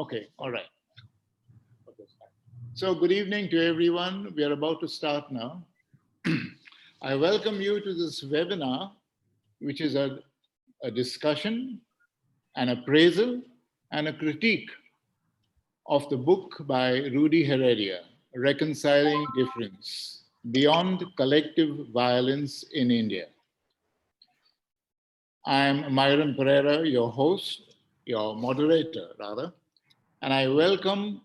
Okay, all right. So good evening to everyone. We are about to start now. I welcome you to this webinar, which is a discussion, an appraisal, and a critique of the book by Rudy Heredia, Reconciling Difference, Beyond Collective Violence in India. I'm Myron Pereira, your host, your moderator, rather, and I welcome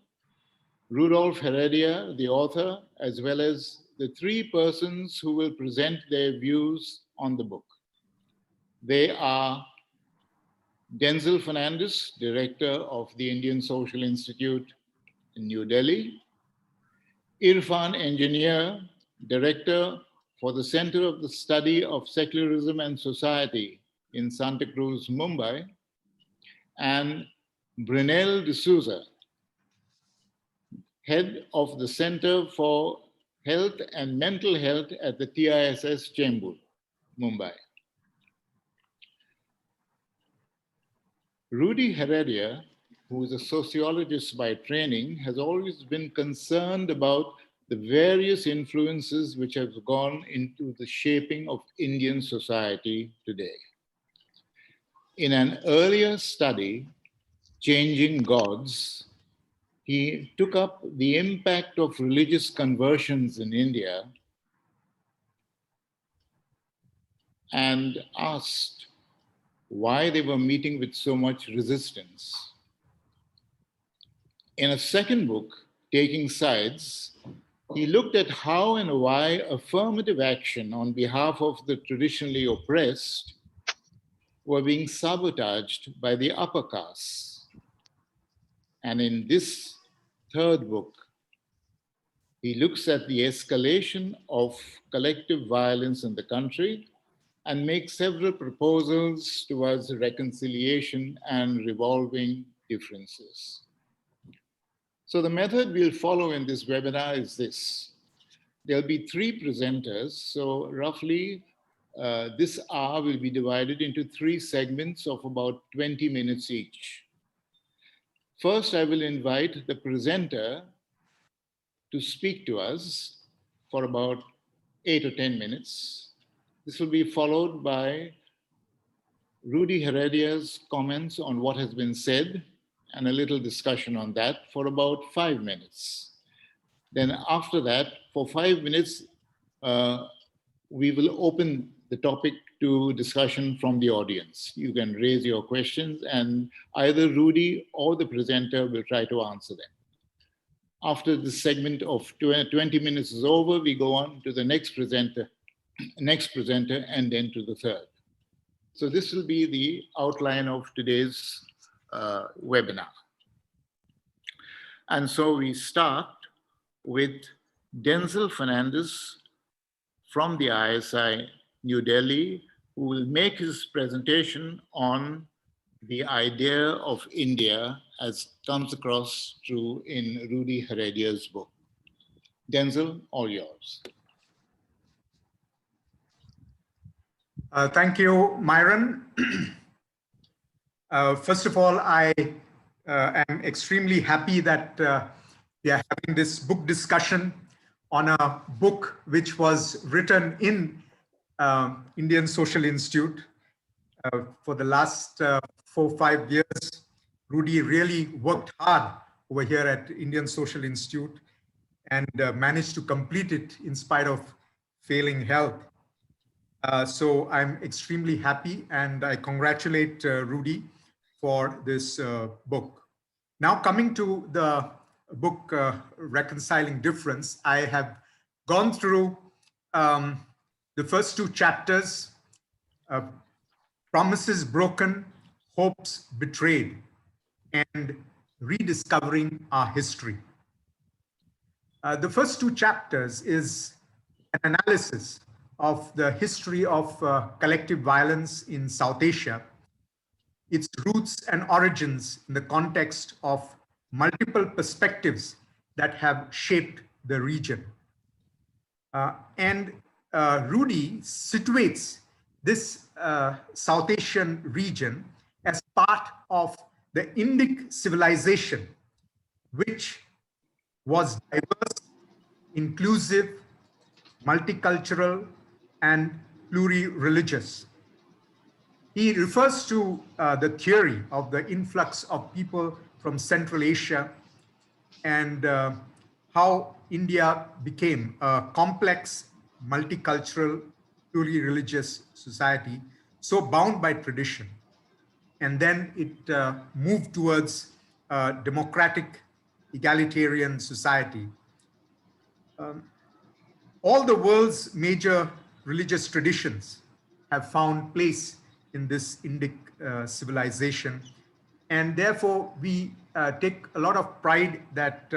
Rudolf Heredia, the author, as well as the three persons who will present their views on the book. They are Denzel Fernandez, director of the Indian Social Institute in New Delhi, Irfan Engineer, director for the Center of the Study of Secularism and Society in Santa Cruz, Mumbai, and Brunel De Souza, head of the Center for Health and Mental Health at the TISS Chembur, Mumbai. Rudy Heredia, who is a sociologist by training, has always been concerned about the various influences which have gone into the shaping of Indian society today. In an earlier study, Changing Gods, he took up the impact of religious conversions in India and asked why they were meeting with so much resistance. In a second book, Taking Sides, he looked at how and why affirmative action on behalf of the traditionally oppressed were being sabotaged by the upper castes. And in this third book, he looks at the escalation of collective violence in the country and makes several proposals towards reconciliation and resolving differences. So the method we'll follow in this webinar is this. There'll be three presenters, so roughly this hour will be divided into three segments of about 20 minutes each. First, I will invite the presenter to speak to us for about 8 or 10 minutes. This will be followed by Rudy Heredia's comments on what has been said and a little discussion on that for about 5 minutes. Then after that, for 5 minutes, we will open the topic to discussion from the audience. You can raise your questions and either Rudy or the presenter will try to answer them. After this segment of 20 minutes is over, we go on to the next presenter, and then to the third. So this will be the outline of today's webinar. And so we start with Denzel Fernandez from the ISI New Delhi, who will make his presentation on the idea of India as comes across through in Rudy Heredia's book. Denzel, all yours. Thank you, Myron. First of all, I am extremely happy that we are having this book discussion on a book which was written in Indian Social Institute. For the last 4 or 5 years, Rudy really worked hard over here at Indian Social Institute and managed to complete it in spite of failing health. So I'm extremely happy and I congratulate Rudy for this book. Now coming to the book Reconciling Difference, I have gone through the first 2 chapters, Promises Broken, Hopes Betrayed, and Rediscovering Our History. The first 2 chapters is an analysis of the history of collective violence in South Asia, its roots and origins in the context of multiple perspectives that have shaped the region. And Rudy situates this South Asian region as part of the Indic civilization, which was diverse, inclusive, multicultural, and pluri-religious. He refers to the theory of the influx of people from Central Asia and how India became a complex, multicultural, pluri-religious society, so bound by tradition. And then it moved towards a democratic, egalitarian society. All the world's major religious traditions have found place in this Indic civilization. And therefore, we take a lot of pride that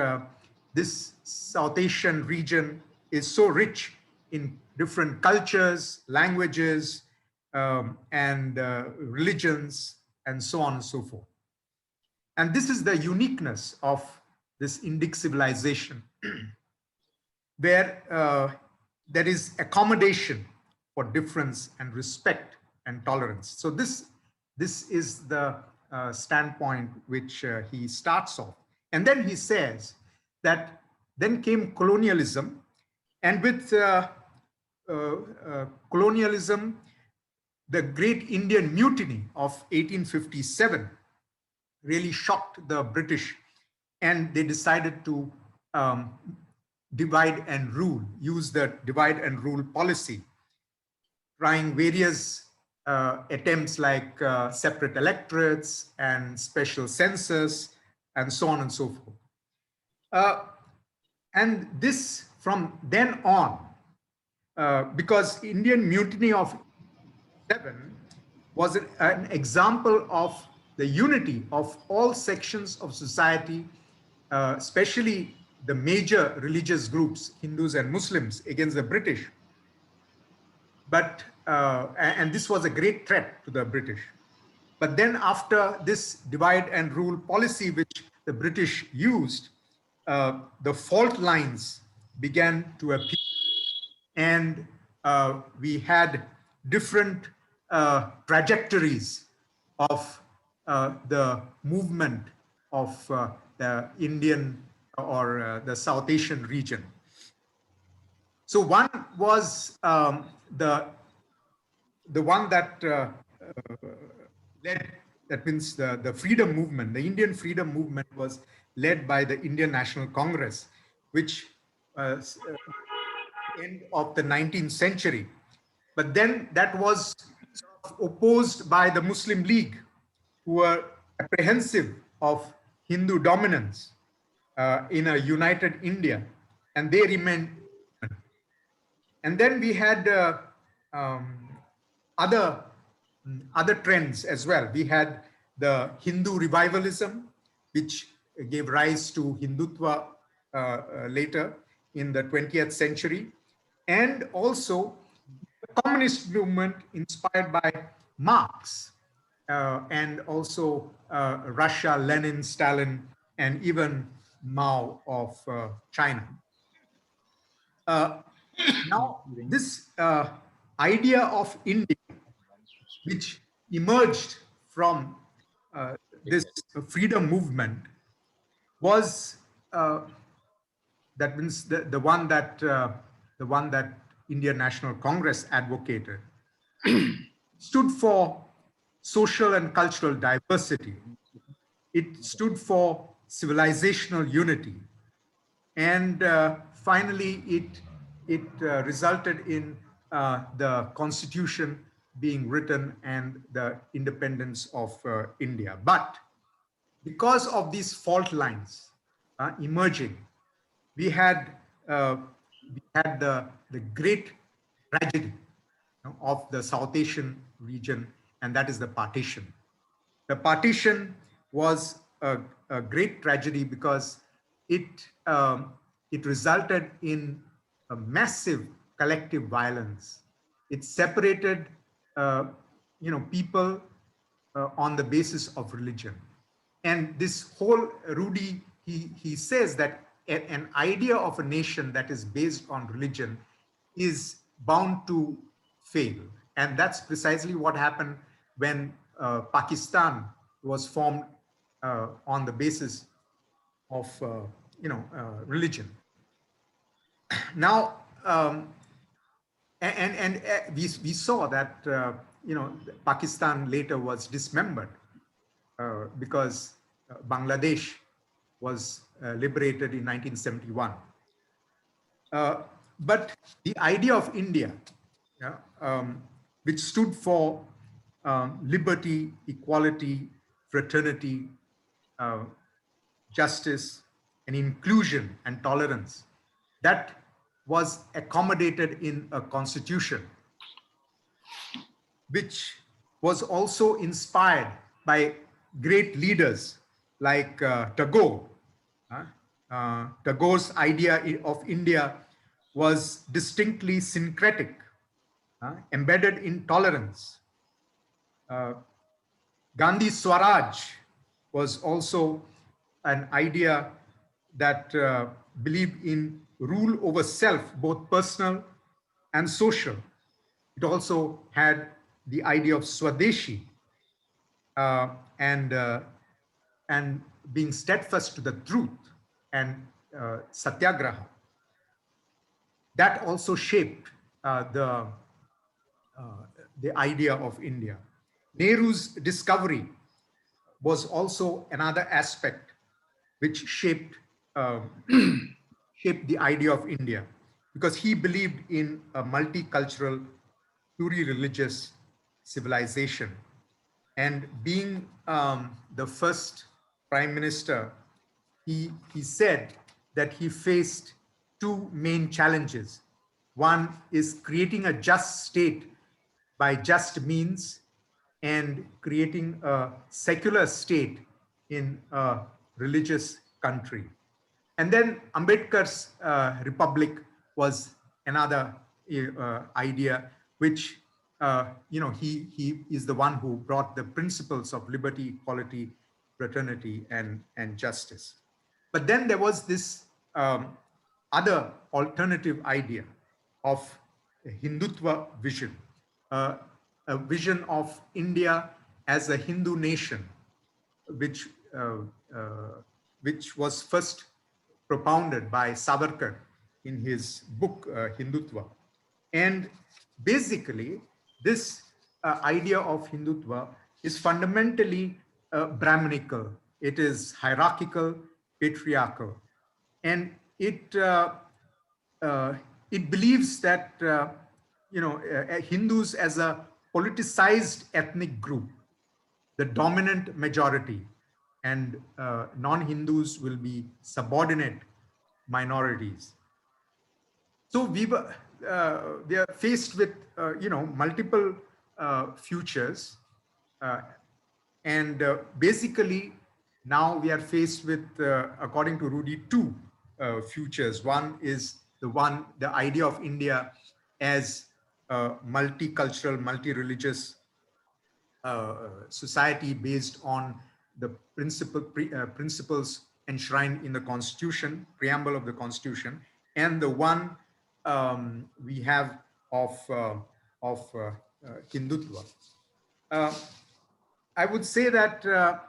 this South Asian region is so rich in different cultures, languages, and religions, and so on and so forth. And this is the uniqueness of this Indic civilization, where there is accommodation for difference and respect and tolerance. So this is the standpoint which he starts off. And then he says that then came colonialism, and with colonialism, the Great Indian Mutiny of 1857 really shocked the British, and they decided to divide and rule, use the divide and rule policy, trying various attempts like separate electorates and special census and so on and so forth. And this from then on, because Indian Mutiny of 7 was an example of the unity of all sections of society, especially the major religious groups, Hindus and Muslims, against the British. But, and this was a great threat to the British. But then after this divide and rule policy, which the British used, the fault lines began to appear. And we had different trajectories of the movement of the Indian or the South Asian region. So one was the one that led, that means the freedom movement, the Indian freedom movement was led by the Indian National Congress, which end of the 19th century. But then that was sort of opposed by the Muslim League, who were apprehensive of Hindu dominance in a united India, and they remained. And then we had other trends as well. We had the Hindu revivalism, which gave rise to Hindutva later in the 20th century, and also the communist movement inspired by Marx, and also Russia, Lenin, Stalin, and even Mao of China. Now, this idea of India, which emerged from this freedom movement, was that means the one that Indian National Congress advocated, stood for social and cultural diversity. It stood for civilizational unity, and finally it resulted in the constitution being written and the independence of India. But because of these fault lines emerging, we had the great tragedy of the South Asian region, and that is the partition. The partition was a great tragedy because it resulted in a massive collective violence. It separated people on the basis of religion. And this whole Rudy, he says that an idea of a nation that is based on religion is bound to fail. And that's precisely what happened when Pakistan was formed on the basis of religion. Now, we saw that Pakistan later was dismembered because Bangladesh was liberated in 1971. But the idea of India, yeah, which stood for liberty, equality, fraternity, uh, justice, and inclusion and tolerance, that was accommodated in a constitution, which was also inspired by great leaders like Tagore. Tagore's idea of India was distinctly syncretic, embedded in tolerance. Uh, Gandhi's Swaraj was also an idea that believed in rule over self, both personal and social. It also had the idea of Swadeshi, uh, and uh, and being steadfast to the truth, and satyagraha. That also shaped the idea of India. Nehru's discovery was also another aspect which uh, shaped the idea of India, because he believed in a multicultural, pluri-religious civilization. And being the first prime minister, he said that he faced two main challenges. One is creating a just state by just means, and creating a secular state in a religious country. And then Ambedkar's republic was another idea, which he is the one who brought the principles of liberty, equality, fraternity, and justice. But then there was this other alternative idea of a Hindutva vision, uh, a vision of India as a Hindu nation, which uh, uh, which was first propounded by Savarkar in his book Hindutva. And basically, this idea of Hindutva is fundamentally Brahminical. It is hierarchical, patriarchal, and uh, it believes that Hindus as a politicized ethnic group, the dominant majority, and non-Hindus will be subordinate minorities. So we are faced with multiple futures, uh, and basically now we are faced with, according to Rudy, two futures. One is the idea of India as a multicultural, multi-religious society based on the principles enshrined in the Constitution, preamble of the Constitution, and the one we have of Hindutva. I would say that there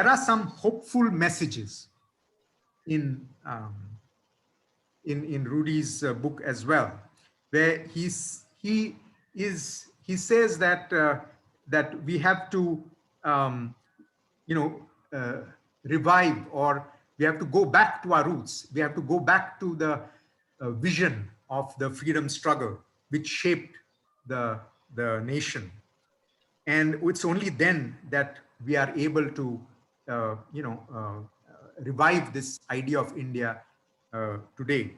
are some hopeful messages in Rudy's book as well, where he says that that we have to you know revive, or we have to go back to our roots. We have to go back to the vision of the freedom struggle which shaped the nation, and it's only then that we are able to revive this idea of India today.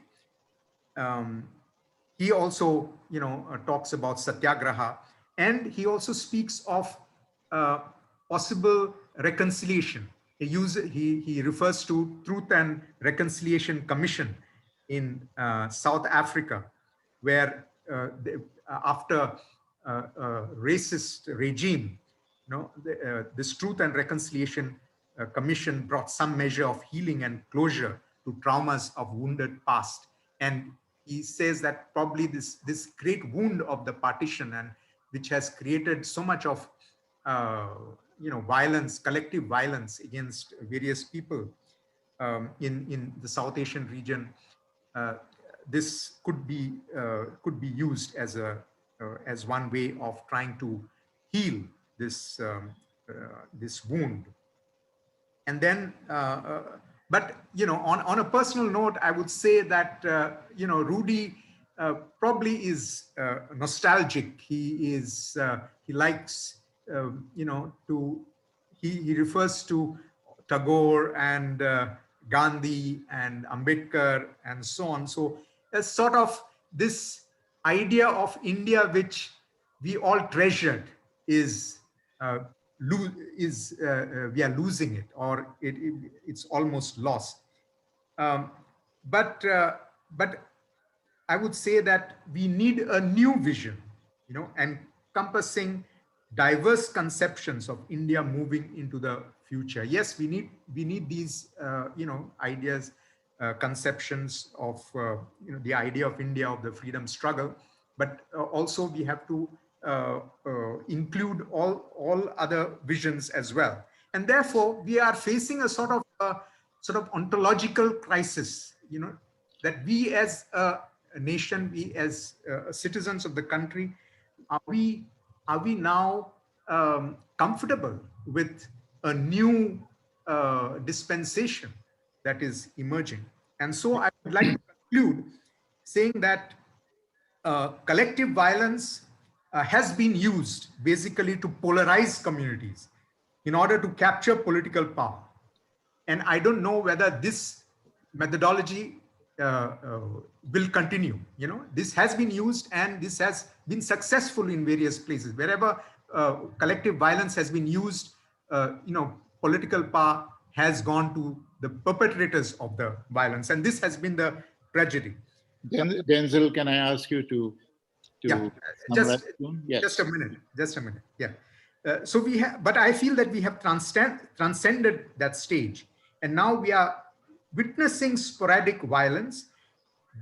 um, he also talks about satyagraha, and he also speaks of uh, possible reconciliation. He refers to Truth and Reconciliation Commission in South Africa, where after a racist regime, this Truth and Reconciliation Commission brought some measure of healing and closure to traumas of wounded past. And he says that probably this great wound of the partition, and which has created so much of violence, collective violence against various people in the South Asian region, this could be used as one way of trying to heal this wound. And then, but on a personal note, I would say that Rudy probably is nostalgic. He likes he refers to Tagore and Gandhi and Ambedkar and so on. So there's sort of this idea of India which we all treasured is we are losing it, or it's almost lost. Um, but I would say that we need a new vision, encompassing diverse conceptions of India moving into the future. Yes, we need these ideas, conceptions of the idea of India, of the freedom struggle, but also we have to include all other visions as well. And therefore, we are facing a sort of ontological crisis, that we as a nation, we as citizens of the country, are we now comfortable with a new dispensation that is emerging? And so I would like to conclude saying that collective violence has been used basically to polarize communities in order to capture political power. And I don't know whether this methodology will continue. This has been used and this has been successful in various places. Wherever collective violence has been used, political power has gone to the perpetrators of the violence. And this has been the tragedy. Denzel, can I ask you to just yes. just a minute. Yeah. So we have, but I feel that we have transcended that stage, and now we are witnessing sporadic violence,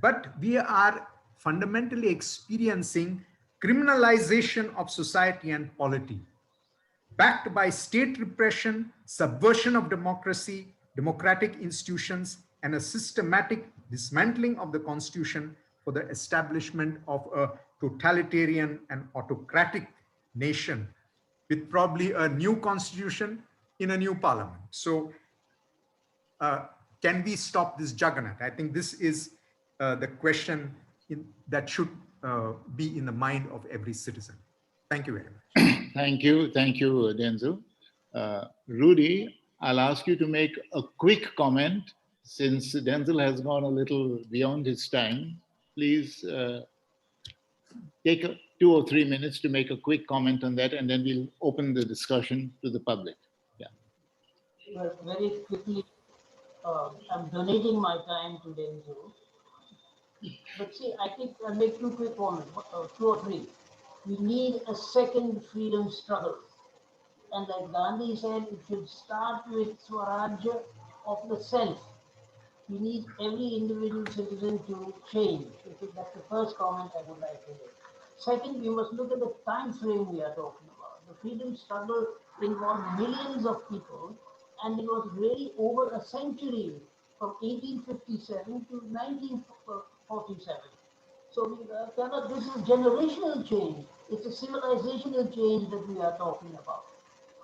but we are fundamentally experiencing criminalization of society and polity, backed by state repression, subversion of democracy, democratic institutions, and a systematic dismantling of the constitution for the establishment of a totalitarian and autocratic nation with probably a new constitution in a new parliament. So can we stop this juggernaut? I think this is the question that should be in the mind of every citizen. Thank you very much. Thank you, Denzel. Rudy, I'll ask you to make a quick comment since Denzel has gone a little beyond his time. Please take 2 or 3 minutes to make a quick comment on that, and then we'll open the discussion to the public. Yeah. Well, very quickly, I'm donating my time to Denzel. But see, I think I'll make 2 quick comments, 2 or 3. We need a second freedom struggle. And like Gandhi said, it should start with Swarajya of the self. We need every individual citizen to change. That's the first comment I would like to make. Second, we must look at the time frame we are talking about. The freedom struggle involved millions of people, and it was really over a century, from 1857 to 1947. So this is generational change. It's a civilizational change that we are talking about.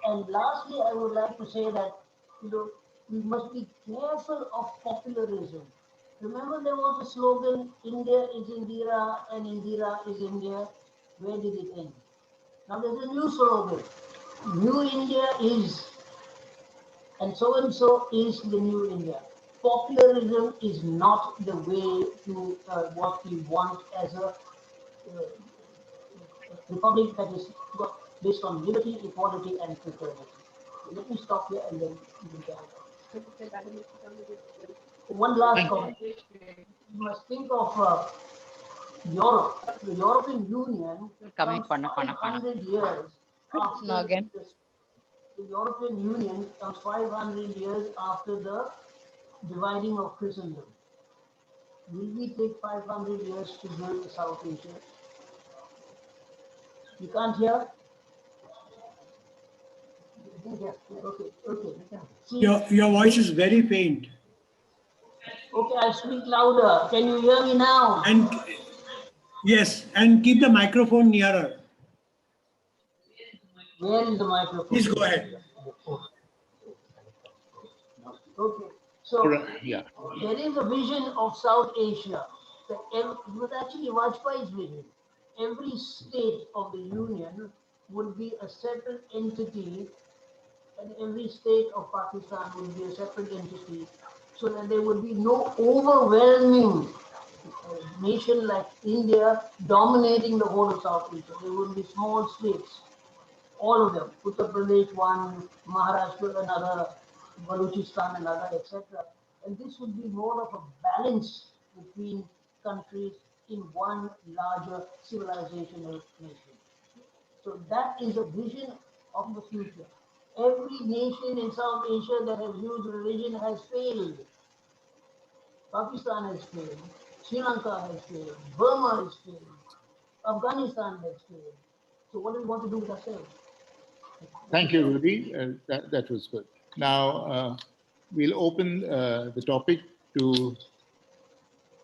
And lastly, I would like to say that we must be careful of popularism. Remember, there was a slogan, India is Indira and Indira is India. Where did it end? Now there's a new slogan, New India is, and so is the new India. Popularism is not the way to what we want as a republic that is based on liberty, equality, and fraternity. Let me stop here and then we can carry on. One last comment. You must think of Europe. The European Union comes 500 years after the European Union comes 500 years after the dividing of Christendom. Will we take 500 years to build South Asia? You can't hear? Yeah, okay, okay. See, Your voice is very faint. okay, I'll speak louder. Can you hear me now? And yes, and keep the microphone nearer. Where is the microphone? Please go ahead. Okay, so Yeah. there is a vision of South Asia. It was actually Vajpayee's vision. Every state of the Union would be a separate entity, and every state of Pakistan would be a separate entity, so that there would be no overwhelming nation like India dominating the whole of South Asia. There would be small states, all of them, Uttar Pradesh one, Maharashtra another, Balochistan another, etc. And this would be more of a balance between countries in one larger civilizational nation. So that is a vision of the future. Every nation in South Asia that has used religion has failed. Pakistan has failed, Sri Lanka has failed, Burma has failed, Afghanistan has failed. So what do we want to do with ourselves? Thank you, Rudy. That was good. Now, we'll open the topic to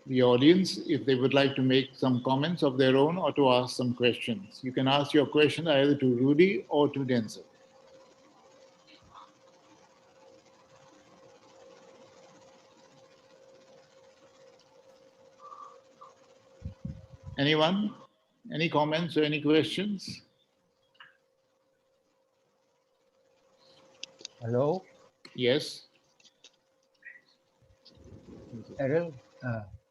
the audience if they would like to make some comments of their own or to ask some questions. You can ask your question either to Rudy or to Denzel. Anyone? Any comments or any questions? Hello, Yes. Errol.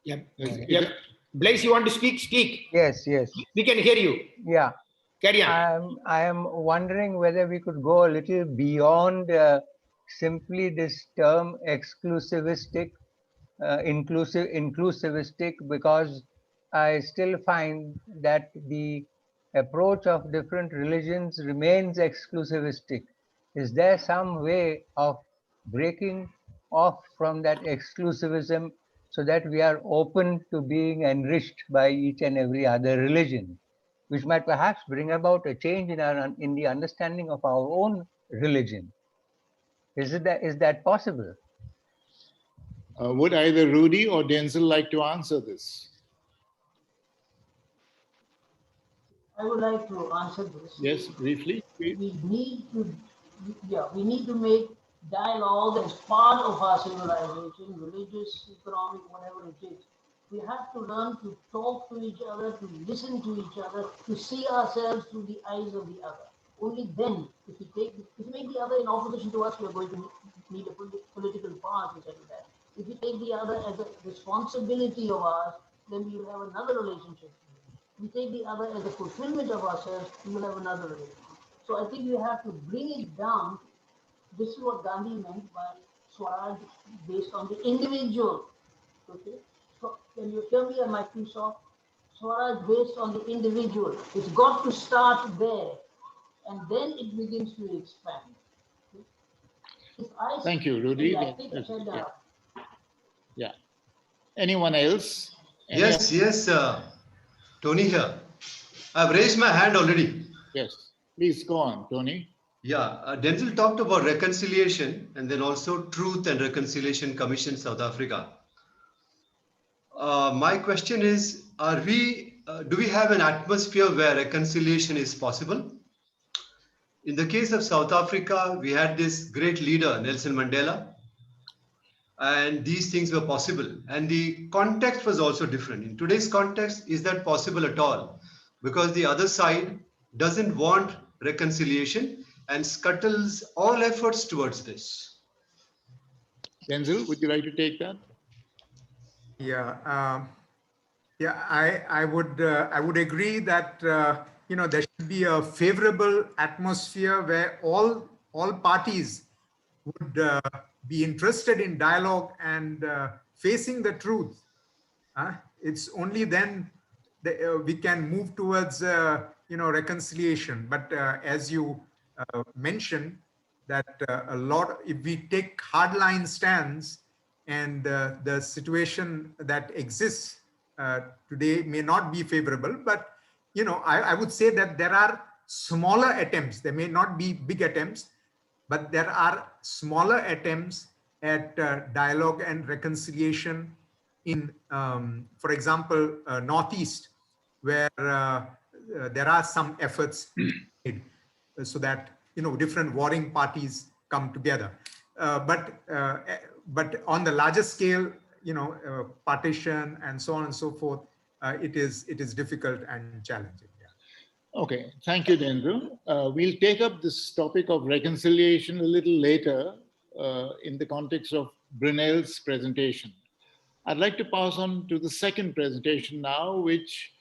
Yep. Is Yep. it- Blaise, you want to speak? Speak. Yes, yes. We can hear you. Yeah, Carry on. I am wondering whether we could go a little beyond simply this term exclusivistic, inclusivistic, because I still find that the approach of different religions remains exclusivistic. Is there some way of breaking off from that exclusivism so that we are open to being enriched by each and every other religion, which might perhaps bring about a change in the understanding of our own religion? Is that possible? Would either Rudy or Denzel like to answer this? I would like to answer this. Yes, briefly. Please. We need to make dialogue as part of our civilization, religious, economic, whatever it is. We have to learn to talk to each other, to listen to each other, to see ourselves through the eyes of the other. Only then, if we make the other in opposition to us, we are going to need a political power to settle that. If we take the other as a responsibility of ours, then we will have another relationship. We take the other as a fulfillment of ourselves, we will have another relationship. So I think we have to bring it down. This is what Gandhi meant by Swaraj based on the individual. Okay? So can you hear me? Am I too soft? Swaraj based on the individual. It's got to start there, and then it begins to expand. Okay? Thank you, Rudy. Yeah. Anyone else? Yes, Tony here. I've raised my hand already. Yes. Please go on, Tony. Yeah, Denzel talked about reconciliation and then also Truth and Reconciliation Commission South Africa. My question is, do we have an atmosphere where reconciliation is possible? In the case of South Africa, we had this great leader, Nelson Mandela, and these things were possible. And the context was also different. In today's context, is that possible at all? Because the other side doesn't want reconciliation and scuttles all efforts towards this. Denzel, would you like to take that? Yeah, I would agree that there should be a favorable atmosphere where all parties would be interested in dialogue and facing the truth. It's only then that we can move towards reconciliation. But as you mentioned, that if we take hardline stands, and the situation that exists today may not be favorable, but I would say that there are smaller attempts. There may not be big attempts, but there are smaller attempts at dialogue and reconciliation in, for example, Northeast, where there are some efforts made so that different warring parties come together. But on the larger scale, partition and so on and so forth, it is difficult and challenging. Yeah. Okay, thank you, Denzel. We'll take up this topic of reconciliation a little later in the context of Brunel's presentation. I'd like to pass on to the second presentation now, which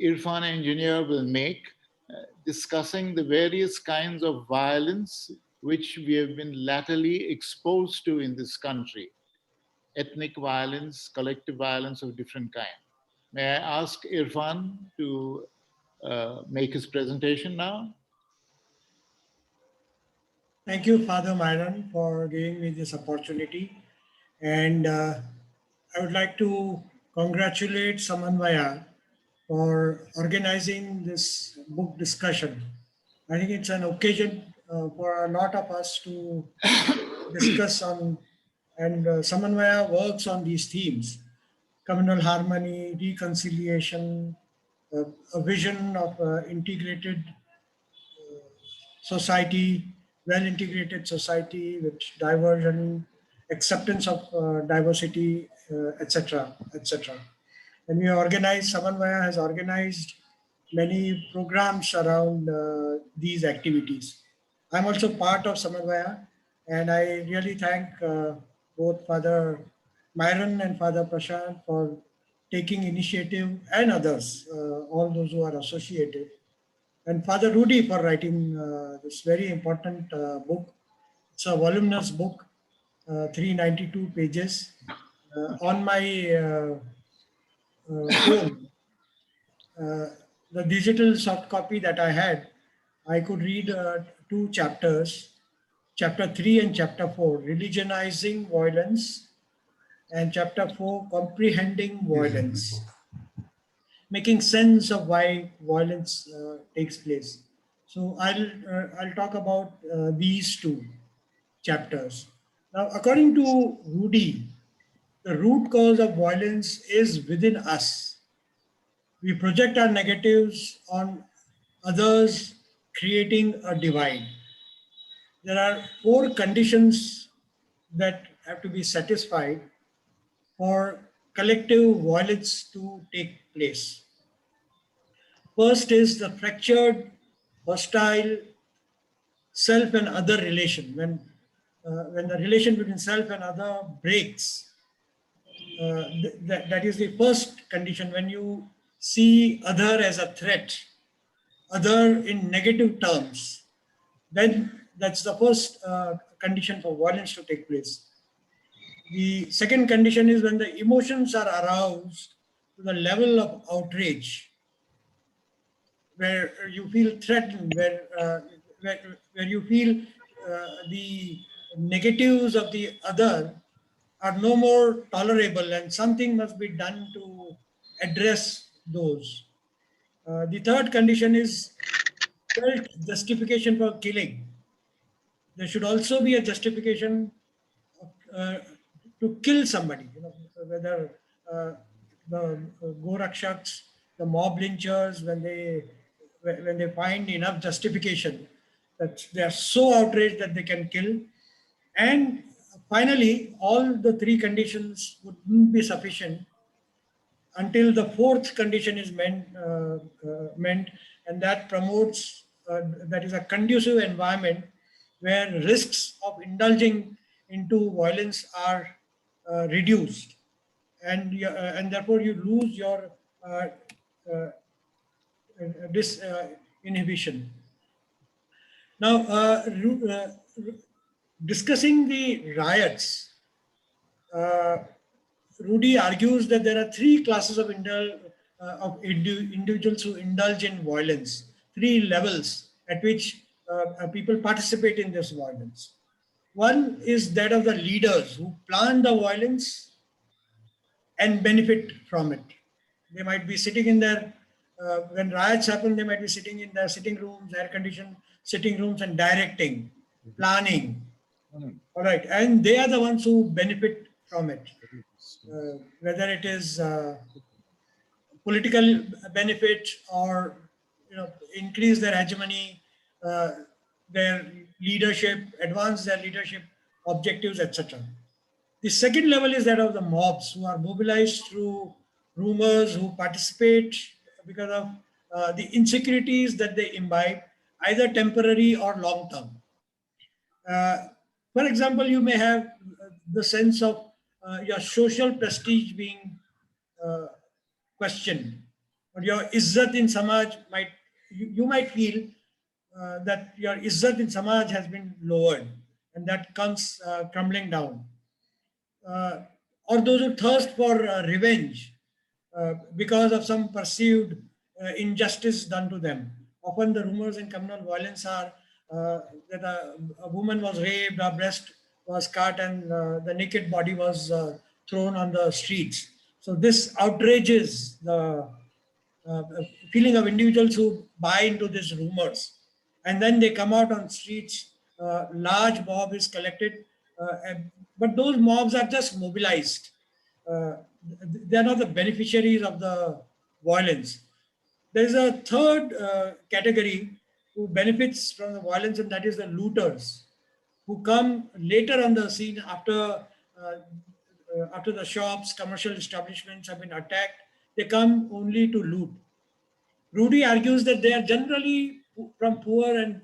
Irfan Engineer will make, discussing the various kinds of violence which we have been latterly exposed to in this country. Ethnic violence, collective violence of different kinds. May I ask Irfan to make his presentation now? Thank you, Father Myron, for giving me this opportunity. And I would like to congratulate Samanvaya for organizing this book discussion. I think it's an occasion for a lot of us to discuss on, and Samanvaya works on these themes: communal harmony, reconciliation, a vision of integrated society, well-integrated society with diversion, acceptance of diversity, etc., etc. And we organize, Samanvaya has organized many programs around these activities. I'm also part of Samanvaya, and I really thank both Father Myron and Father Prashant for taking initiative, and others, all those who are associated, and Father Rudy for writing this very important book. It's a voluminous book, 392 pages. On my phone, the digital soft copy that I had, I could read two chapters, chapter 3 and chapter 4, religionizing violence, and chapter 4, comprehending violence, making sense of why violence takes place. So I'll talk about these two chapters. Now, according to Rudy, the root cause of violence is within us. We project our negatives on others, creating a divide. There are 4 conditions that have to be satisfied for collective violence to take place. First is the fractured, hostile self and other relation. When the relation between self and other breaks, that is the first condition. When you see other as a threat, other in negative terms, then that's the first condition for violence to take place. The second condition is when the emotions are aroused to the level of outrage, where you feel threatened, where you feel the negatives of the other are no more tolerable, and something must be done to address those. The third condition is felt justification for killing. There should also be a justification to kill somebody, whether the Gorakshaks, the mob lynchers, when they find enough justification that they are so outraged that they can kill. And finally, all the 3 conditions wouldn't be sufficient until the 4th condition is meant, and that promotes, that is a conducive environment where risks of indulging into violence are reduced, and therefore you lose your inhibition. Now, discussing the riots, Rudy argues that there are 3 classes of individuals who indulge in violence, 3 levels at which people participate in this violence. One is that of the leaders who plan the violence and benefit from it. They might be sitting in their, when riots happen, they might be sitting in their sitting rooms, air-conditioned sitting rooms, and directing planning. All right, and they are the ones who benefit from it, whether it is political benefit or increase their hegemony, their leadership, advance their leadership objectives, etc. The second level is that of the mobs who are mobilized through rumors, who participate because of the insecurities that they imbibe, either temporary or long term. For example, you may have the sense of your social prestige being questioned, or your izzat in samaj might, you might feel that your izzat in samaj has been lowered, and that comes crumbling down. Or those who thirst for revenge because of some perceived injustice done to them. Often the rumors in communal violence are that a woman was raped, her breast was cut, and the naked body was thrown on the streets. So this outrages the feeling of individuals who buy into these rumors. And then they come out on streets, large mob is collected, but those mobs are just mobilized. They're not the beneficiaries of the violence. There's a third category who benefits from the violence, and that is the looters, who come later on the scene after the shops, commercial establishments have been attacked. They come only to loot. Rudy argues that they are generally from poor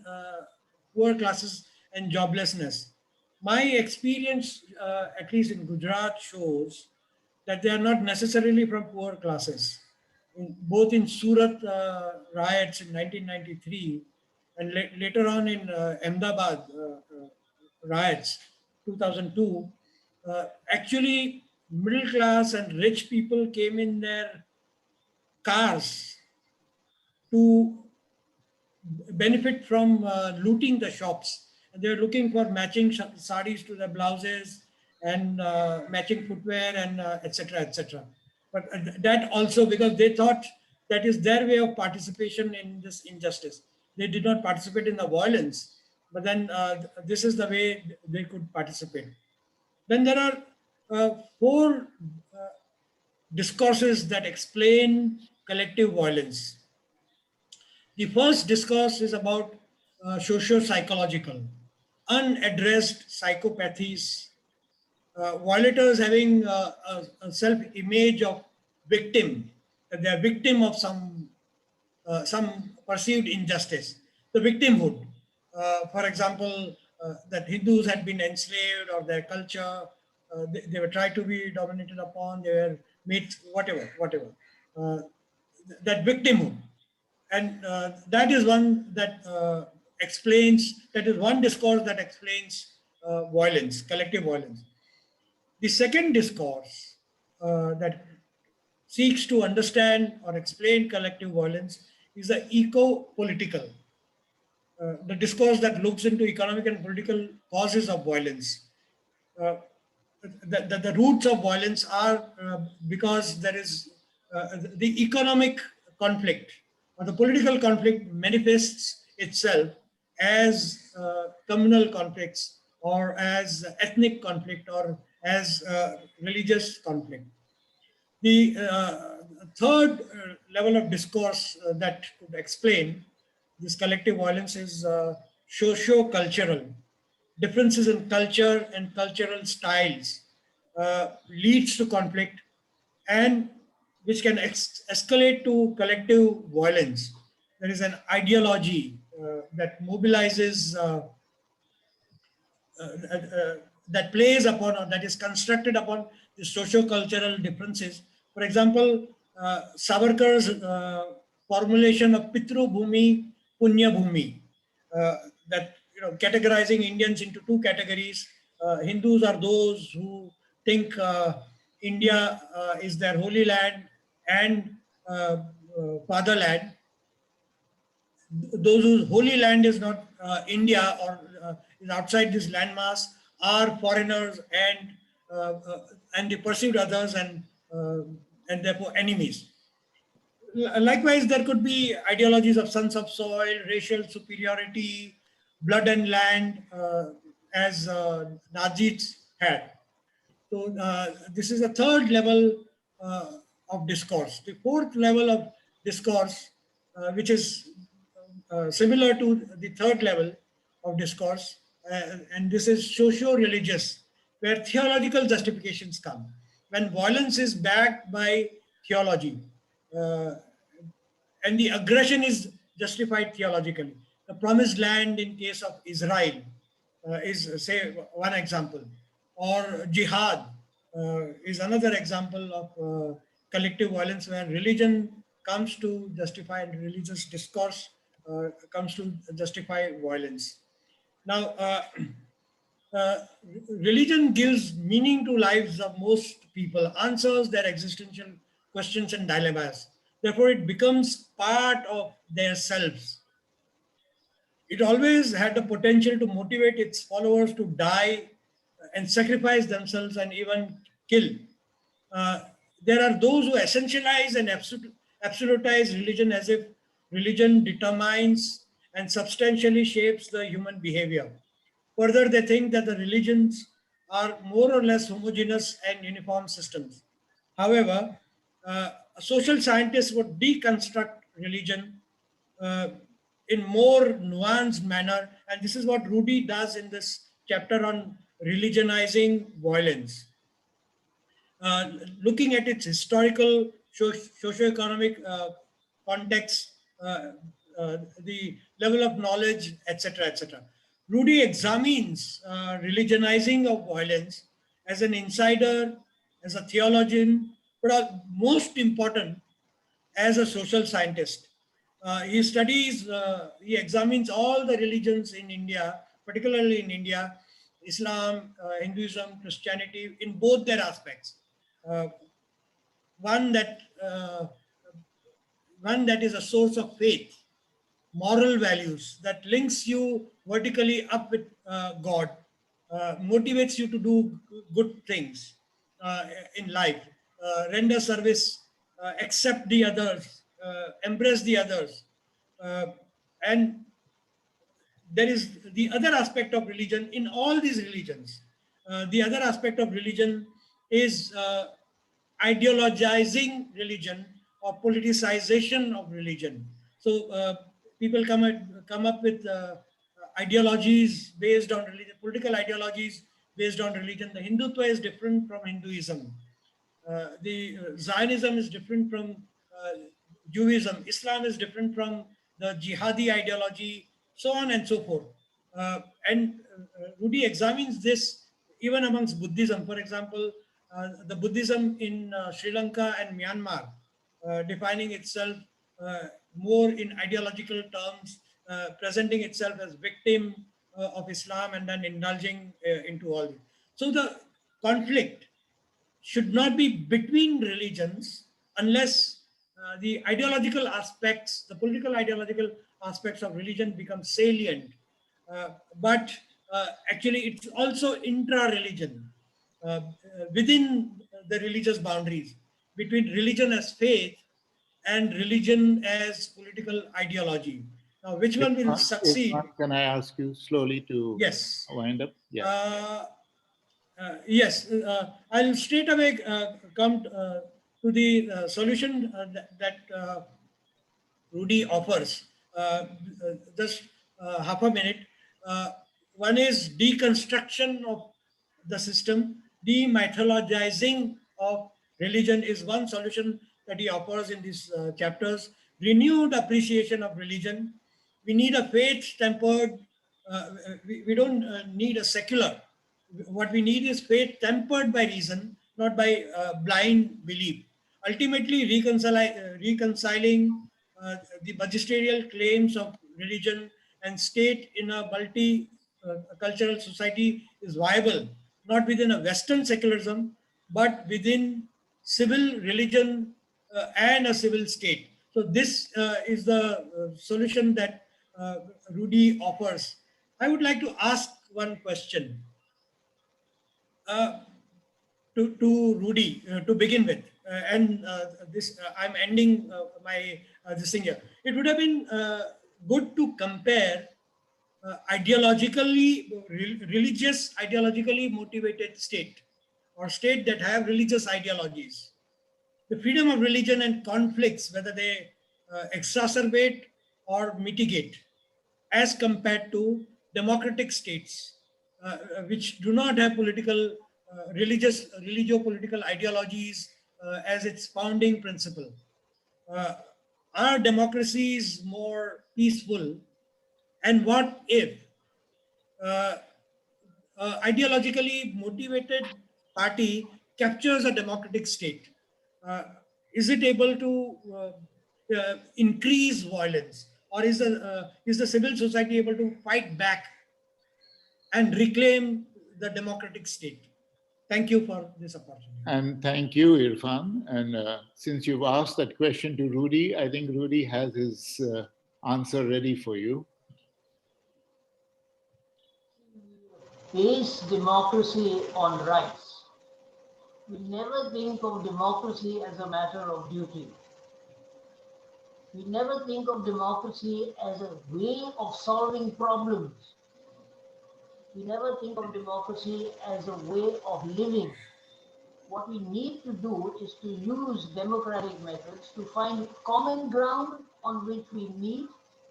classes and joblessness. My experience, at least in Gujarat, shows that they are not necessarily from poor classes. Both in Surat riots in 1993 and later on in Ahmedabad riots 2002, actually middle class and rich people came in their cars to benefit from looting the shops. And they're looking for matching sarees to their blouses and matching footwear and etc. etc. But that also because they thought that is their way of participation in this injustice. They did not participate in the violence, but then this is the way they could participate. Then there are four discourses that explain collective violence. The first discourse is about socio-psychological, unaddressed psychopathies, violators having a self-image of victim, that they are victim of some perceived injustice. The victimhood, for example, that Hindus had been enslaved or their culture, they were tried to be dominated upon, they were made, whatever. That victimhood. And that is one that that is one discourse that explains violence, collective violence. The second discourse that seeks to understand or explain collective violence is the eco-political, the discourse that looks into economic and political causes of violence. The roots of violence are because there is the economic conflict or the political conflict manifests itself as communal conflicts or as ethnic conflict or as religious conflict. The third level of discourse that could explain this collective violence is socio-cultural. Differences in culture and cultural styles leads to conflict and which can escalate to collective violence. There is an ideology that mobilizes, that plays upon or that is constructed upon the socio-cultural differences. For example, Savarkar's formulation of Pitru Bhumi, Punya Bhumi, that categorizing Indians into two categories. Hindus are those who think India is their holy land and fatherland. Those whose holy land is not India or is outside this landmass are foreigners and the perceived others and therefore enemies. Likewise, there could be ideologies of sons of soil, racial superiority, blood and land, as Najis had. So this is the third level of discourse. The fourth level of discourse, which is similar to the third level of discourse, and this is socio-religious, where theological justifications come. When violence is backed by theology, uh, and the aggression is justified theologically. The promised land in case of Israel is, say, one example, or jihad is another example of collective violence where religion comes to justify, and religious discourse comes to justify violence. Now, uh, religion gives meaning to lives of most people, answers their existential questions and dilemmas. Therefore, it becomes part of their selves. It always had the potential to motivate its followers to die and sacrifice themselves and even kill. Uh, there are those who essentialize and absolutize religion as if religion determines and substantially shapes the human behavior. Further, they think that the religions are more or less homogeneous and uniform systems. However, a social scientist would deconstruct religion uh, in more nuanced manner, and this is what Rudy does in this chapter on religionizing violence. Looking at its historical, socio-economic context, the level of knowledge, etc., etc. Rudy examines religionizing of violence as an insider, as a theologian, but most important, as a social scientist. He studies, he examines all the religions in India, particularly in India, Islam, Hinduism, Christianity, in both their aspects. Uh, one that one that is a source of faith, moral values, that links you vertically up with God, motivates you to do good things in life, render service, accept the others, embrace the others, uh, and there is the other aspect of religion in all these religions. The other aspect of religion is ideologizing religion or politicization of religion. So people come up with ideologies based on religion, political ideologies based on religion. The Hindutva is different from Hinduism. The Zionism is different from Judaism. Islam is different from the jihadi ideology, so on and so forth. And Rudy examines this even amongst Buddhism. For example, the Buddhism in Sri Lanka and Myanmar, defining itself more in ideological terms, presenting itself as victim of Islam and then indulging into all this. So the conflict should not be between religions unless the ideological aspects, the political ideological aspects of religion become salient. But actually, it's also intra-religion, within the religious boundaries, between religion as faith and religion as political ideology. Now, which one will succeed? Can I ask you slowly to Yes. wind up? Yeah. Yes, I'll straight away come to the solution that Rudy offers. Just half a minute. One is deconstruction of the system, demythologizing of religion is one solution that he offers in these chapters. Renewed appreciation of religion. We need a faith tempered, we don't need a secular. What we need is faith tempered by reason, not by blind belief. Ultimately, reconciling the magisterial claims of religion and state in a multi-cultural society is viable, not within a Western secularism, but within civil religion and a civil state. So this is the solution that Rudy offers. I would like to ask one question to Rudy to begin with, and this I'm ending my this thing here. It would have been good to compare religious, ideologically motivated state, or state that have religious ideologies. The freedom of religion and conflicts, whether they exacerbate or mitigate, as compared to democratic states, which do not have political, religio-political ideologies as its founding principle. Are democracies more peaceful? And what if ideologically motivated party captures a democratic state? Is it able to increase violence, or is the civil society able to fight back and reclaim the democratic state? Thank you for this opportunity. And thank you, Irfan. And since you've asked that question to Rudy, I think Rudy has his answer ready for you. Base democracy on rights. We never think of democracy as a matter of duty. We never think of democracy as a way of solving problems. We never think of democracy as a way of living. What we need to do is to use democratic methods to find common ground on which we meet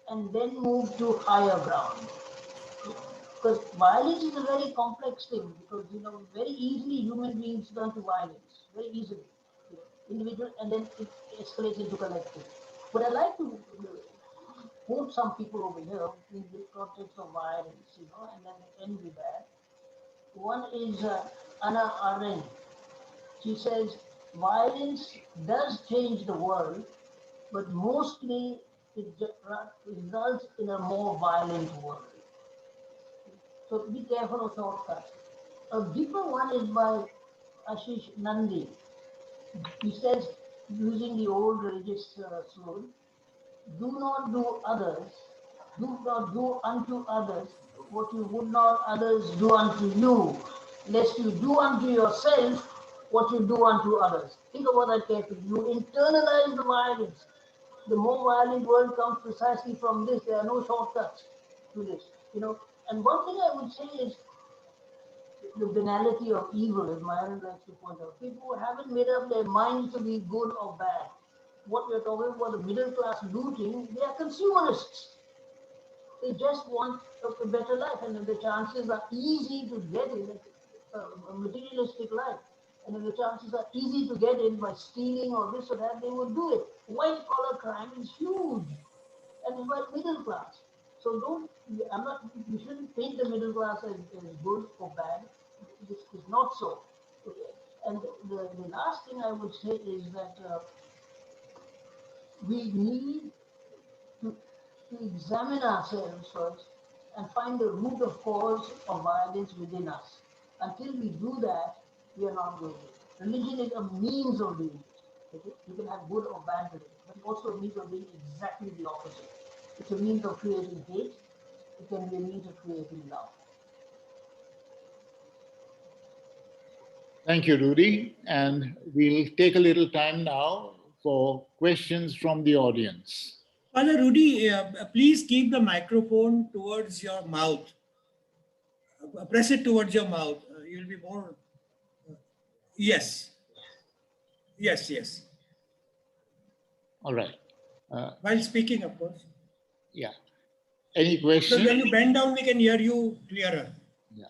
and then move to higher ground. Because violence is a very complex thing, because very easily human beings turn to violence, very easily. Individual, and then it escalates into collective. But I like to quote some people over here in the context of violence, and then end with that. One is Anna Arendt. She says, violence does change the world, but mostly it results in a more violent world. So be careful of shortcuts. A deeper one is by Ashish Nandi. He says, using the old religious slogan, do not do unto others what you would not others do unto you, lest you do unto yourself what you do unto others. Think about that carefully. You internalize the violence. The more violent world comes precisely from this. There are no shortcuts to this. And one thing I would say is the banality of evil, as Myron likes to point out. People who haven't made up their minds to be good or bad. What we're talking about, the middle class looting, they are consumerists. They just want a better life, and the chances are easy to get in a materialistic life. And if the chances are easy to get in by stealing or this or that, they will do it. White collar crime is huge, and it's by middle class. So you shouldn't paint the middle class as good or bad. This is not so. Okay. And the last thing I would say is that we need to examine ourselves first and find the root of cause of violence within us. Until we do that, we are not going to. Religion is a means of doing it. Okay? You can have good or bad religion, but it's also a means of doing exactly the opposite. It's a means of creating hate. It can be a means of creating love. Thank you, Rudy. And we'll take a little time now for questions from the audience. Father Rudy, please keep the microphone towards your mouth. Press it towards your mouth. You'll be more. Yes. Yes. All right. While speaking, of course. Yeah. Any questions? So when you bend down, we can hear you clearer. Yeah.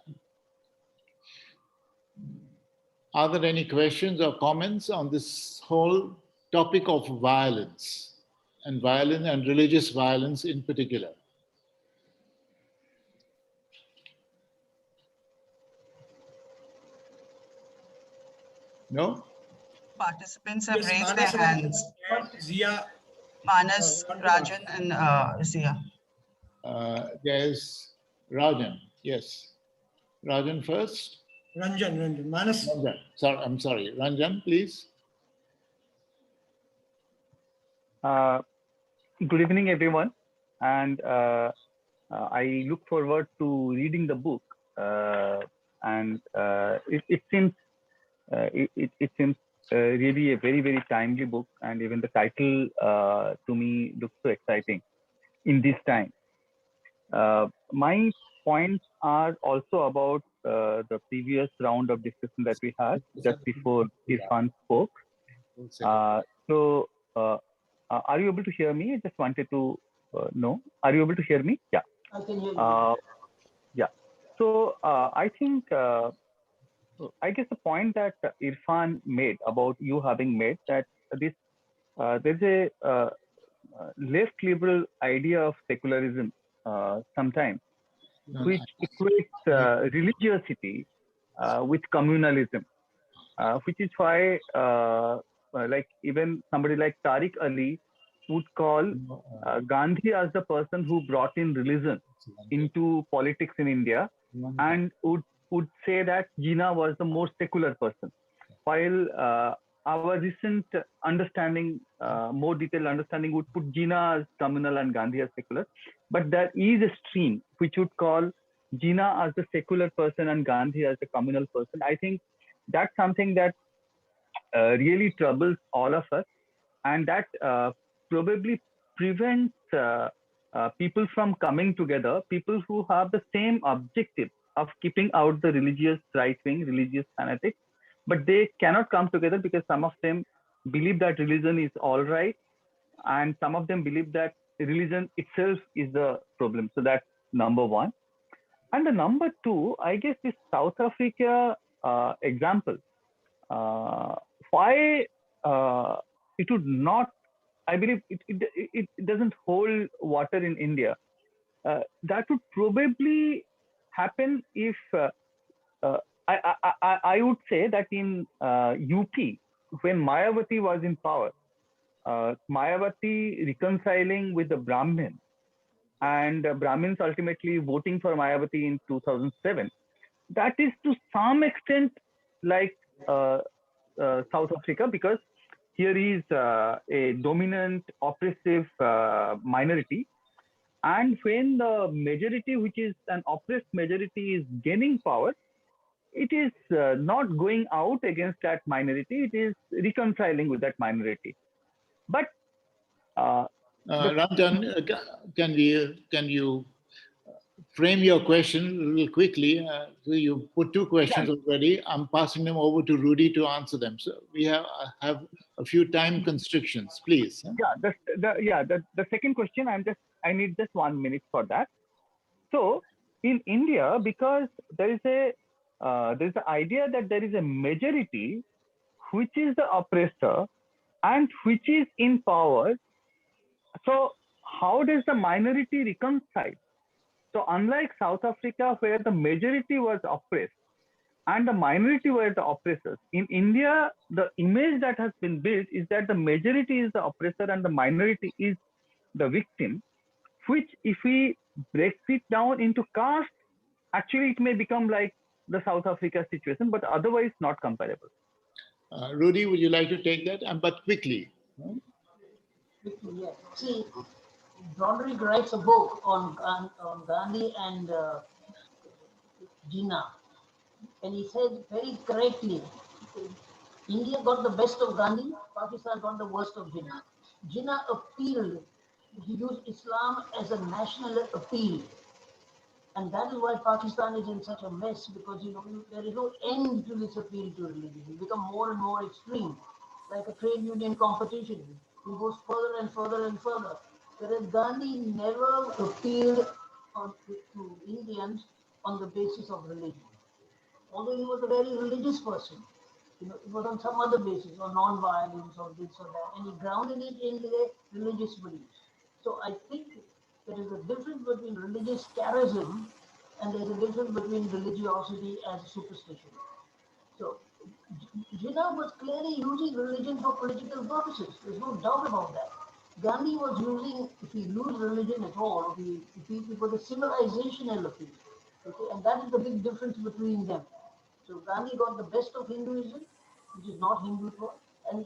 Are there any questions or comments on this whole topic of violence and religious violence in particular? No? Participants have Yes, raised Manas their hands. Zia. Manas, Rajan, and Zia. There's Rajan. Yes. Rajan first. Ranjan. Manas. Ranjan. Sorry, I'm sorry. Ranjan, please. Good evening, everyone. And I look forward to reading the book. It seems really a very, very timely book, and even the title to me looks so exciting in this time. My points are also about the previous round of discussion that we had just before Irfan spoke. So, are you able to hear me? I just wanted to know. Are you able to hear me? Yeah. I can hear you. Yeah. So, I think, I guess the point that Irfan made about you having made that this there's a left liberal idea of secularism sometimes, which equates religiosity with communalism, which is why like even somebody like Tariq Ali would call Gandhi as the person who brought in religion into politics in India, and would say that Jinnah was the most secular person, while our recent understanding, more detailed understanding, would put Jinnah as communal and Gandhi as secular. But there is a stream which would call Jinnah as the secular person and Gandhi as the communal person. I think that's something that really troubles all of us, and that probably prevents people from coming together, people who have the same objective of keeping out the religious right-wing, religious fanatics, but they cannot come together because some of them believe that religion is all right, and some of them believe that religion itself is the problem. So that's number one. And the number two, I guess this South Africa example, why it would not, I believe it doesn't hold water in India. That would probably happen if, I would say that in UP, when Mayawati was in power, Mayawati reconciling with the Brahmins, and Brahmins ultimately voting for Mayawati in 2007, that is to some extent like South Africa, because here is a dominant, oppressive minority. And when the majority, which is an oppressed majority, is gaining power, it is not going out against that minority, it is reconciling with that minority. But Ramjan, can you frame your question a little quickly? So you put two questions already. I'm passing them over to Rudy to answer them. So we have a few time constrictions, please. Yeah, the second question, I need just 1 minute for that. So in India, because there's the idea that there is a majority which is the oppressor and which is in power. So how does the minority reconcile? So unlike South Africa, where the majority was oppressed and the minority were the oppressors, in India, the image that has been built is that the majority is the oppressor and the minority is the victim, which if we break it down into caste, actually it may become like the South Africa situation, but otherwise not comparable. Rudy, would you like to take that? But quickly. Yeah. See, Broderick writes a book on Gandhi and Jinnah, and he said very correctly, India got the best of Gandhi, Pakistan got the worst of Jinnah. Jinnah appealed, he used Islam as a national appeal. And that is why Pakistan is in such a mess, because there is no end to this appeal to religion. It becomes more and more extreme, like a trade union competition. It goes further and further and further. Whereas Gandhi never appealed to Indians on the basis of religion. Although he was a very religious person, it was on some other basis, or non-violence, or this or that, and he grounded it in their religious beliefs. So I think there is a difference between religious charism and there's a difference between religiosity and superstition. So Jinnah was clearly using religion for political purposes. There's no doubt about that. Gandhi was using, if he used religion at all, it was a civilizational appeal. Okay, and that is the big difference between them. So Gandhi got the best of Hinduism, which is not Hindutva, and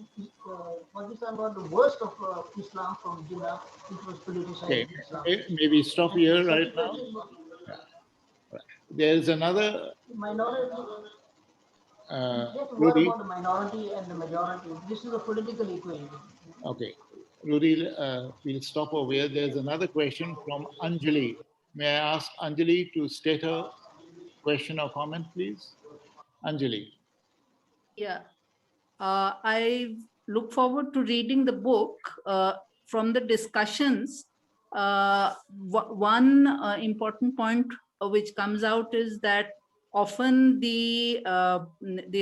Pakistan got the worst of Islam from Jinnah, which was politicized Okay, Islam. maybe stop here right now. There's another minority. Rudy. About the minority and the majority. This is a political equation. Okay, Rudy, we'll stop over here. There's another question from Anjali. May I ask Anjali to state her question or comment, please? Anjali. Yeah. I look forward to reading the book. From the discussions, one important point which comes out is that often the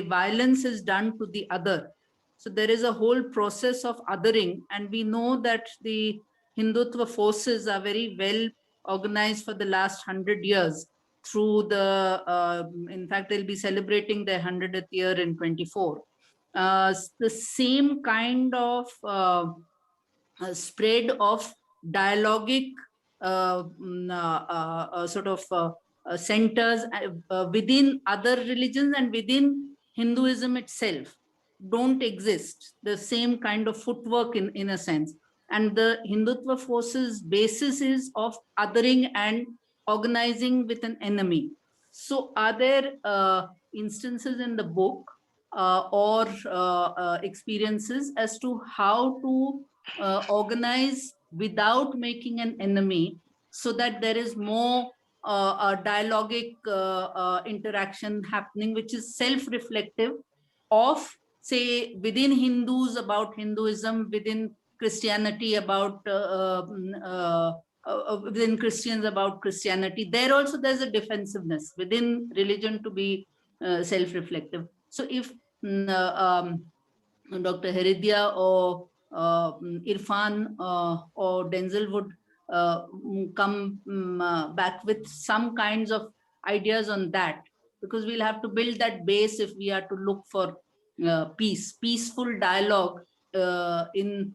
violence is done to the other. So there is a whole process of othering, and we know that the Hindutva forces are very well organized for the last 100 years through the, in fact, they'll be celebrating their 100th year in 24. The same kind of spread of dialogic sort of centers within other religions and within Hinduism itself don't exist. The same kind of footwork in a sense. And the Hindutva forces basis is of othering and organizing with an enemy. So are there instances in the book or experiences as to how to organize without making an enemy, so that there is more dialogic interaction happening, which is self-reflective of, say, within Hindus about Hinduism, within Christianity about within Christians about Christianity. There also there's a defensiveness within religion to be self-reflective. So if Dr. Heredia or Irfan or Denzel would come back with some kinds of ideas on that, because we'll have to build that base if we are to look for peaceful dialogue in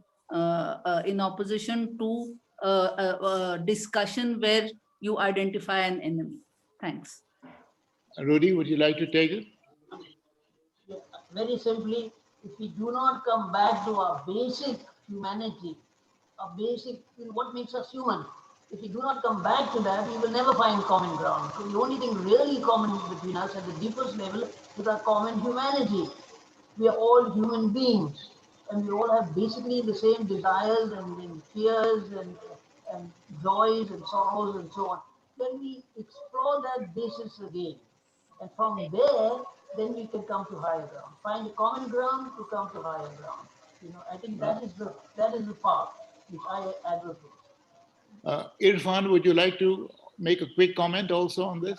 opposition to discussion where you identify an enemy. Thanks. Rudy, would you like to take it? Very simply, if we do not come back to our basic humanity, our basic, what makes us human, if we do not come back to that, we will never find common ground. So the only thing really common between us at the deepest level is our common humanity. We are all human beings, and we all have basically the same desires and fears and joys and sorrows and so on. When we explore that basis again, and from there, then we can come to higher ground. Find a common ground to come to higher ground. I think that is the path which I advocate. Irfan, would you like to make a quick comment also on this?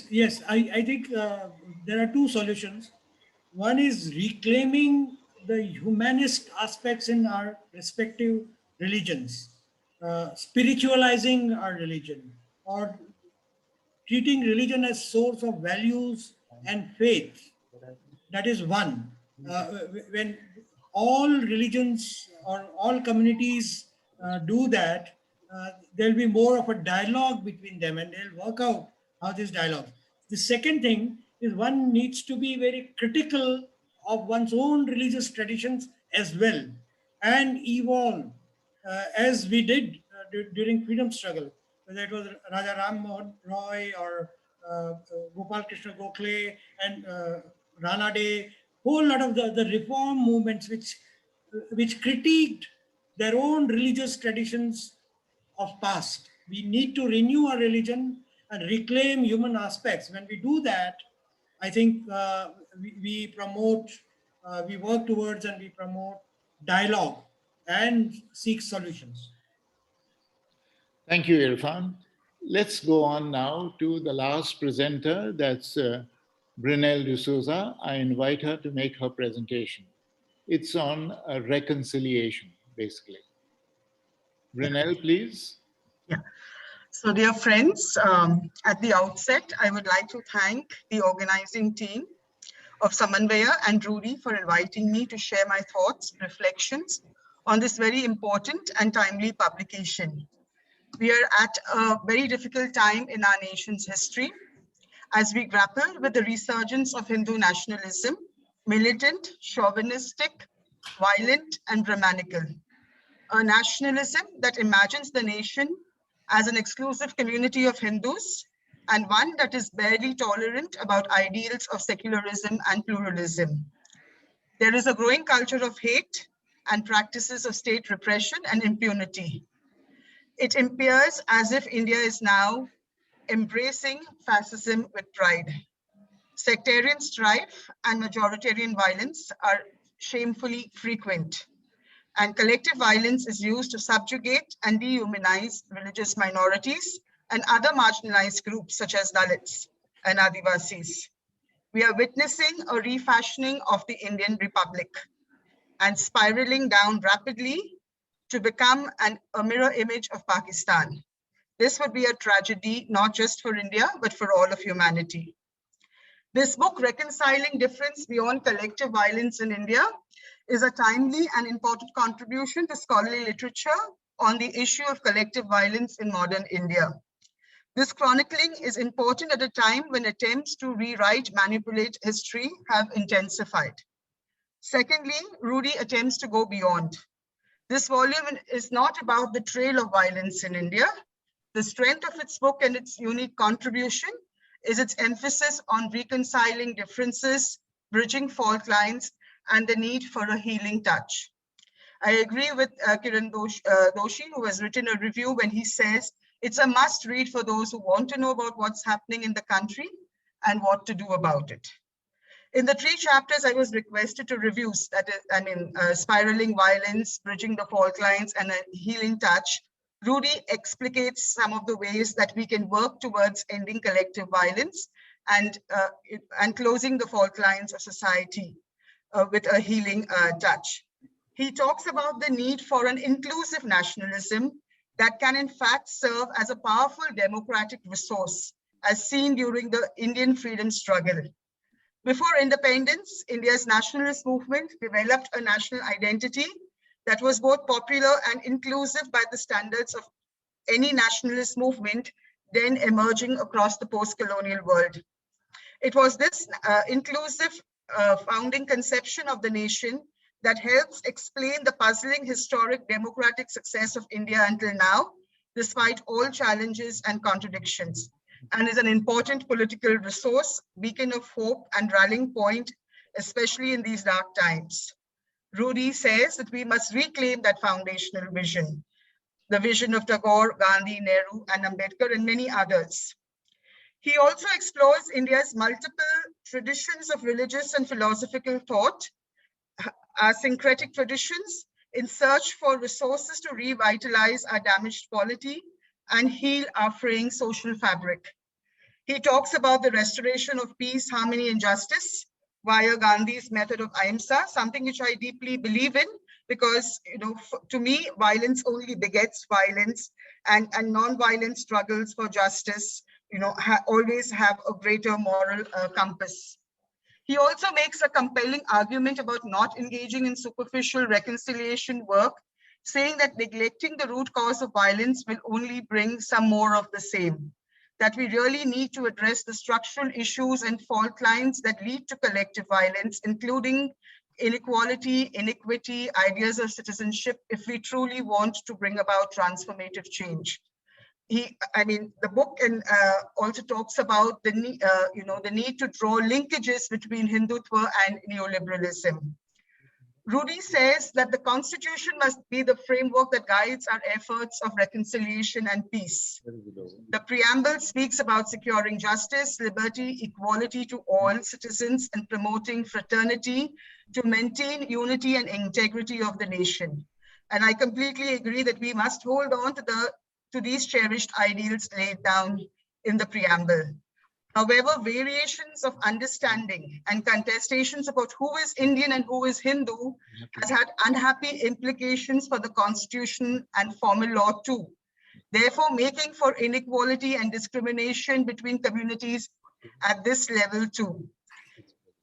Yes. I think there are two solutions. One is reclaiming the humanist aspects in our respective religions, spiritualizing our religion, or treating religion as source of values and faith. That is one. When all religions or all communities do that, there'll be more of a dialogue between them, and they'll work out how this dialogue. The second thing is one needs to be very critical of one's own religious traditions as well, and evolve as we did during freedom struggle, whether it was Raja Ram Mohan Roy or Gopal Krishna Gokhale and Rana Day, whole lot of the reform movements which critiqued their own religious traditions of past. We need to renew our religion and reclaim human aspects. When we do that, I think we promote, we work towards and we promote dialogue and seek solutions. Thank you, Irfan. Let's go on now to the last presenter, that's Brunel De Souza. I invite her to make her presentation. It's on reconciliation, basically. Brunel, please. Yeah. So dear friends, at the outset, I would like to thank the organizing team of Samanvaya and Rudy for inviting me to share my thoughts, reflections on this very important and timely publication. We are at a very difficult time in our nation's history as we grapple with the resurgence of Hindu nationalism, militant, chauvinistic, violent, and Brahmanical. A nationalism that imagines the nation as an exclusive community of Hindus, and one that is barely tolerant about ideals of secularism and pluralism. There is a growing culture of hate and practices of state repression and impunity. It appears as if India is now embracing fascism with pride. Sectarian strife and majoritarian violence are shamefully frequent, and collective violence is used to subjugate and dehumanize religious minorities and other marginalized groups such as Dalits and Adivasis. We are witnessing a refashioning of the Indian Republic and spiraling down rapidly to become a mirror image of Pakistan. This would be a tragedy, not just for India, but for all of humanity. This book, Reconciling Difference Beyond Collective Violence in India, is a timely and important contribution to scholarly literature on the issue of collective violence in modern India. This chronicling is important at a time when attempts to rewrite, manipulate history have intensified. Secondly, Rudy attempts to go beyond. This volume is not about the trail of violence in India. The strength of its book and its unique contribution is its emphasis on reconciling differences, bridging fault lines, and the need for a healing touch. I agree with Kiran Doshi, who has written a review when he says, it's a must read for those who want to know about what's happening in the country and what to do about it. In the 3 chapters, I was requested to review, that is, spiraling violence, bridging the fault lines, and a healing touch. Rudy explicates some of the ways that we can work towards ending collective violence and closing the fault lines of society with a healing touch. He talks about the need for an inclusive nationalism that can in fact serve as a powerful democratic resource, as seen during the Indian freedom struggle. Before independence, India's nationalist movement developed a national identity that was both popular and inclusive by the standards of any nationalist movement then emerging across the post-colonial world. It was this inclusive founding conception of the nation that helps explain the puzzling historic democratic success of India until now, despite all challenges and contradictions, and is an important political resource, beacon of hope and rallying point, especially in these dark times. Rudy says that we must reclaim that foundational vision, the vision of Tagore, Gandhi, Nehru, and Ambedkar, and many others. He also explores India's multiple traditions of religious and philosophical thought, syncretic traditions, in search for resources to revitalize our damaged polity and heal our fraying social fabric. He talks about the restoration of peace, harmony, and justice via Gandhi's method of ahimsa, something which I deeply believe in, because, you know, to me, violence only begets violence, and non-violent struggles for justice, you know, always have a greater moral compass. He also makes a compelling argument about not engaging in superficial reconciliation work, saying that neglecting the root cause of violence will only bring some more of the same, that we really need to address the structural issues and fault lines that lead to collective violence, including inequality, iniquity, ideas of citizenship, if we truly want to bring about transformative change. The book also talks about the need to draw linkages between Hindutva and neoliberalism. Rudy says that the Constitution must be the framework that guides our efforts of reconciliation and peace. The preamble speaks about securing justice, liberty, equality to all citizens, and promoting fraternity to maintain unity and integrity of the nation. And I completely agree that we must hold on to these cherished ideals laid down in the preamble. However, variations of understanding and contestations about who is Indian and who is Hindu has had unhappy implications for the Constitution and formal law too, therefore making for inequality and discrimination between communities at this level too.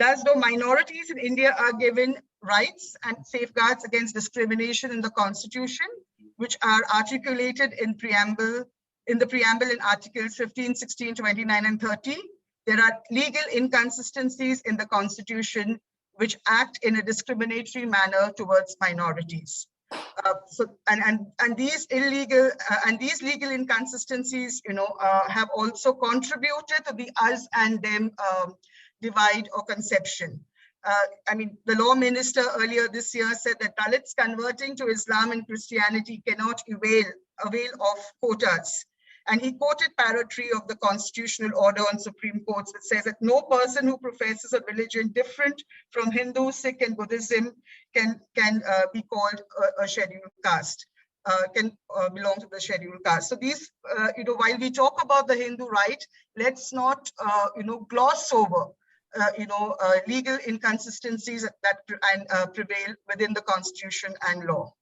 Thus, though minorities in India are given rights and safeguards against discrimination in the Constitution, which are articulated in the preamble in Articles 15, 16, 29, and 30, there are legal inconsistencies in the Constitution which act in a discriminatory manner towards minorities. These legal inconsistencies, have also contributed to the us and them divide or conception. The law minister earlier this year said that Dalits converting to Islam and Christianity cannot avail of quotas. And he quoted Para 3 of the Constitutional Order on Supreme Courts, which says that no person who professes a religion different from Hindu, Sikh, and Buddhism can be called a scheduled caste, can belong to the scheduled caste. So these, while we talk about the Hindu right, let's not, gloss over, legal inconsistencies that prevail within the Constitution and law.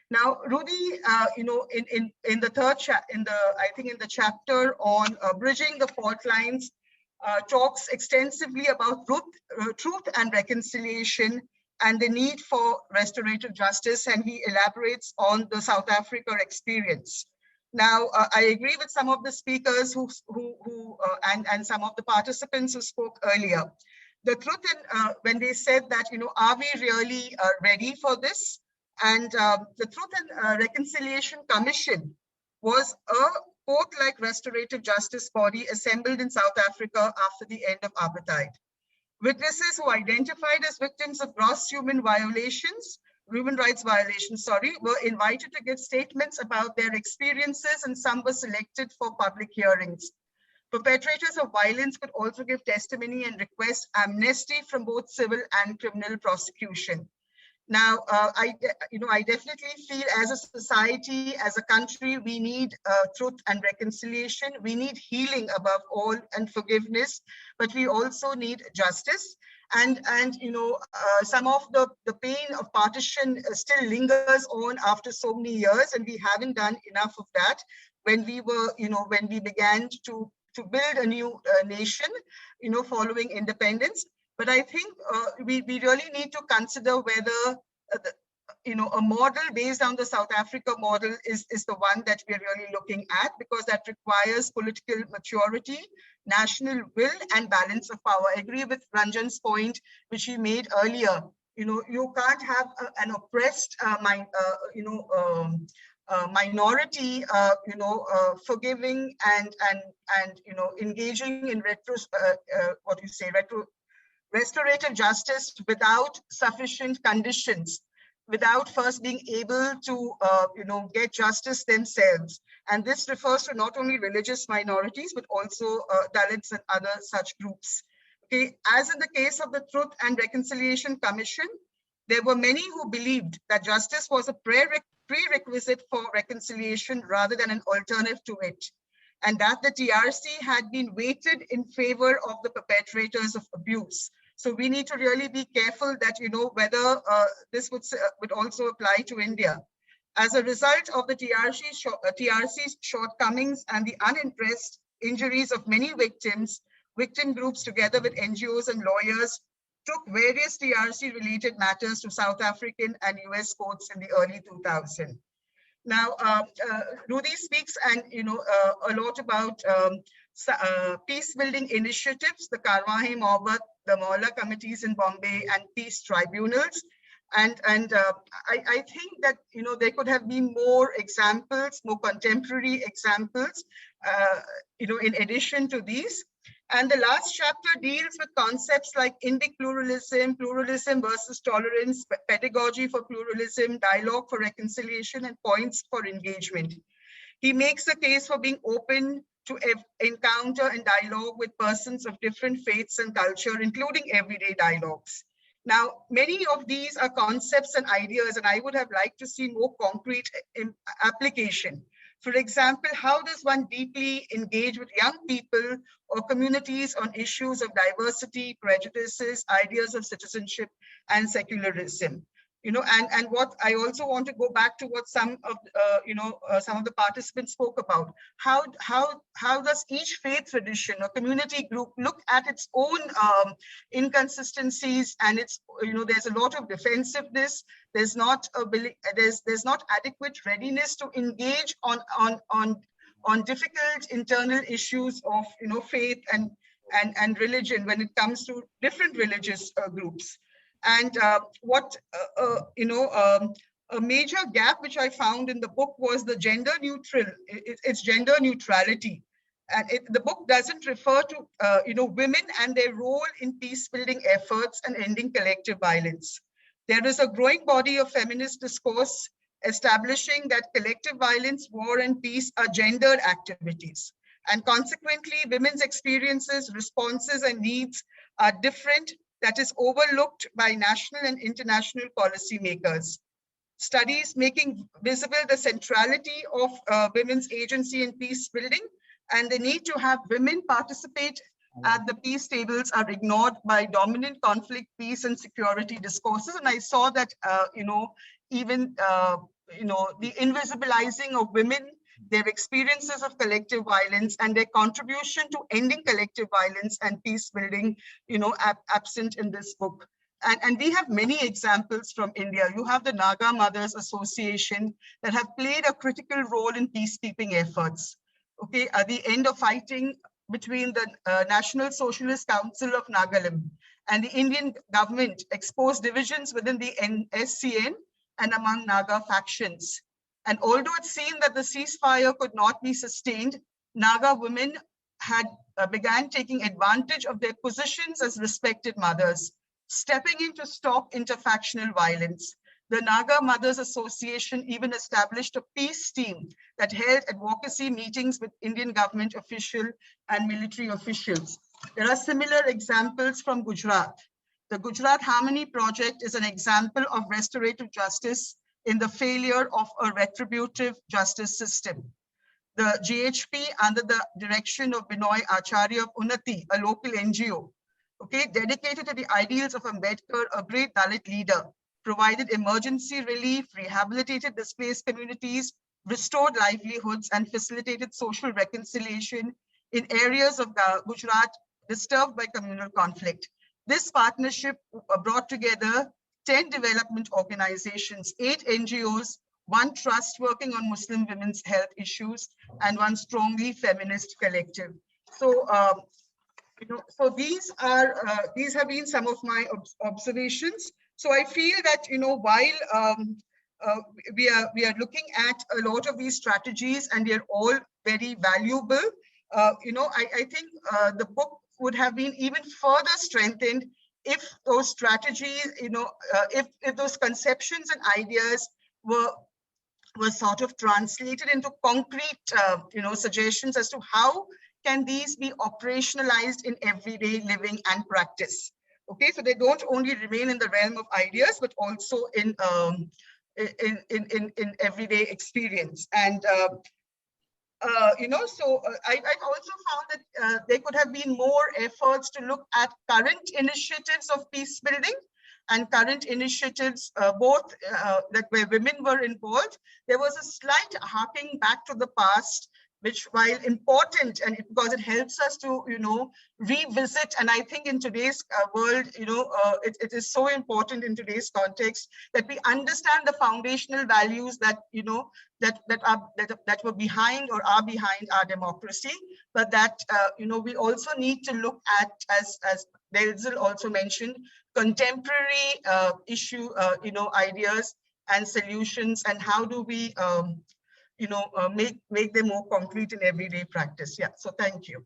Now, Rudy, in the third in the chapter on bridging the fault lines, talks extensively about truth and reconciliation and the need for restorative justice, and he elaborates on the South Africa experience. Now, I agree with some of the speakers and some of the participants who spoke earlier. The truth, when they said that, are we really ready for this? And the Truth and Reconciliation Commission was a court-like restorative justice body assembled in South Africa after the end of apartheid. Witnesses who identified as victims of gross human rights violations, were invited to give statements about their experiences, and some were selected for public hearings. Perpetrators of violence could also give testimony and request amnesty from both civil and criminal prosecution. Now, I definitely feel as a society, as a country, we need truth and reconciliation. We need healing above all and forgiveness, but we also need justice. And some of the pain of partition still lingers on after so many years, and we haven't done enough of that when we were, when we began to build a new nation, following independence. But I think we really need to consider whether, a model based on the South Africa model is the one that we're really looking at, because that requires political maturity, national will, and balance of power. I agree with Ranjan's point, which he made earlier. You can't have an oppressed minority, forgiving and engaging in restorative justice without sufficient conditions, without first being able to, get justice themselves. And this refers to not only religious minorities, but also Dalits and other such groups. Okay, as in the case of the Truth and Reconciliation Commission, there were many who believed that justice was a prerequisite for reconciliation rather than an alternative to it, and that the TRC had been weighted in favor of the perpetrators of abuse. So we need to really be careful that, whether this would also apply to India. As a result of the TRC's shortcomings and the unaddressed injuries of many victims, victim groups together with NGOs and lawyers took various TRC-related matters to South African and US courts in the early 2000s. Now, Rudy speaks a lot about peace-building initiatives, the Karwahi Mohabbat, the Mohalla committees in Bombay, and peace tribunals. And I think that, there could have been more examples, more contemporary examples, in addition to these. And the last chapter deals with concepts like Indic pluralism, pluralism versus tolerance, pedagogy for pluralism, dialogue for reconciliation, and points for engagement. He makes a case for being open to encounter and dialogue with persons of different faiths and culture, including everyday dialogues. Now, many of these are concepts and ideas, and I would have liked to see more concrete application. For example, how does one deeply engage with young people or communities on issues of diversity, prejudices, ideas of citizenship, and secularism? And what I also want to go back to what some of the participants spoke about. How does each faith tradition or community group look at its own inconsistencies, and its, there's a lot of defensiveness. There's not adequate readiness to engage on difficult internal issues of faith and religion when it comes to different religious groups. And a major gap which I found in the book was the gender neutrality. And the book doesn't refer to women and their role in peace building efforts and ending collective violence. There is a growing body of feminist discourse establishing that collective violence, war, and peace are gendered activities. And consequently, women's experiences, responses, and needs are different, that is overlooked by national and international policymakers. Studies making visible the centrality of women's agency in peace building and the need to have women participate at the peace tables are ignored by dominant conflict, peace, and security discourses. And I saw that, even, the invisibilizing of women, their experiences of collective violence, and their contribution to ending collective violence and peace building, absent in this book. And we have many examples from India. You have the Naga Mothers Association that have played a critical role in peacekeeping efforts. Okay, at the end of fighting between the National Socialist Council of Nagaland and the Indian government exposed divisions within the SCN and among Naga factions. And although it seemed that the ceasefire could not be sustained, Naga women had began taking advantage of their positions as respected mothers, stepping in to stop interfactional violence. The Naga Mothers Association even established a peace team that held advocacy meetings with Indian government official and military officials. There are similar examples from Gujarat. The Gujarat Harmony Project is an example of restorative justice in the failure of a retributive justice system. The GHP, under the direction of Binoy Acharya of Unnati, a local NGO, dedicated to the ideals of Ambedkar, a great Dalit leader, provided emergency relief, rehabilitated displaced communities, restored livelihoods, and facilitated social reconciliation in areas of Gujarat disturbed by communal conflict. This partnership brought together 10 development organizations, 8 NGOs, 1 trust working on Muslim women's health issues, and 1 strongly feminist collective. So, so these have been some of my observations. So I feel that, while we are looking at a lot of these strategies and they're all very valuable, I think the book would have been even further strengthened if those strategies, if those conceptions and ideas were sort of translated into concrete, suggestions as to how can these be operationalized in everyday living and practice. Okay, so they don't only remain in the realm of ideas, but also in everyday experience. And I've also found that there could have been more efforts to look at current initiatives of peace building and current initiatives, both where women were involved. There was a slight harking back to the past, which, while important, and because it helps us to, revisit, and I think in today's world, it is so important in today's context that we understand the foundational values that, that were behind or are behind our democracy, but that, we also need to look at, as Denzel also mentioned, contemporary issue, ideas and solutions, and how do we, make them more concrete in everyday practice. Yeah, so thank you.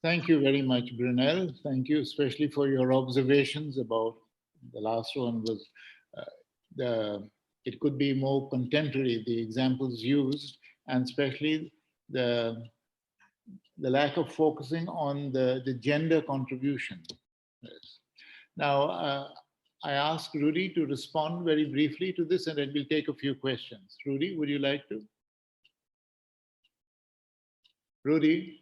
Thank you very much, Brunel. Thank you, especially for your observations about the last one was it could be more contemporary, the examples used, and especially the lack of focusing on the gender contribution. Yes. Now, I ask Rudy to respond very briefly to this, and then we'll take a few questions. Rudy, would you like to? Rudy?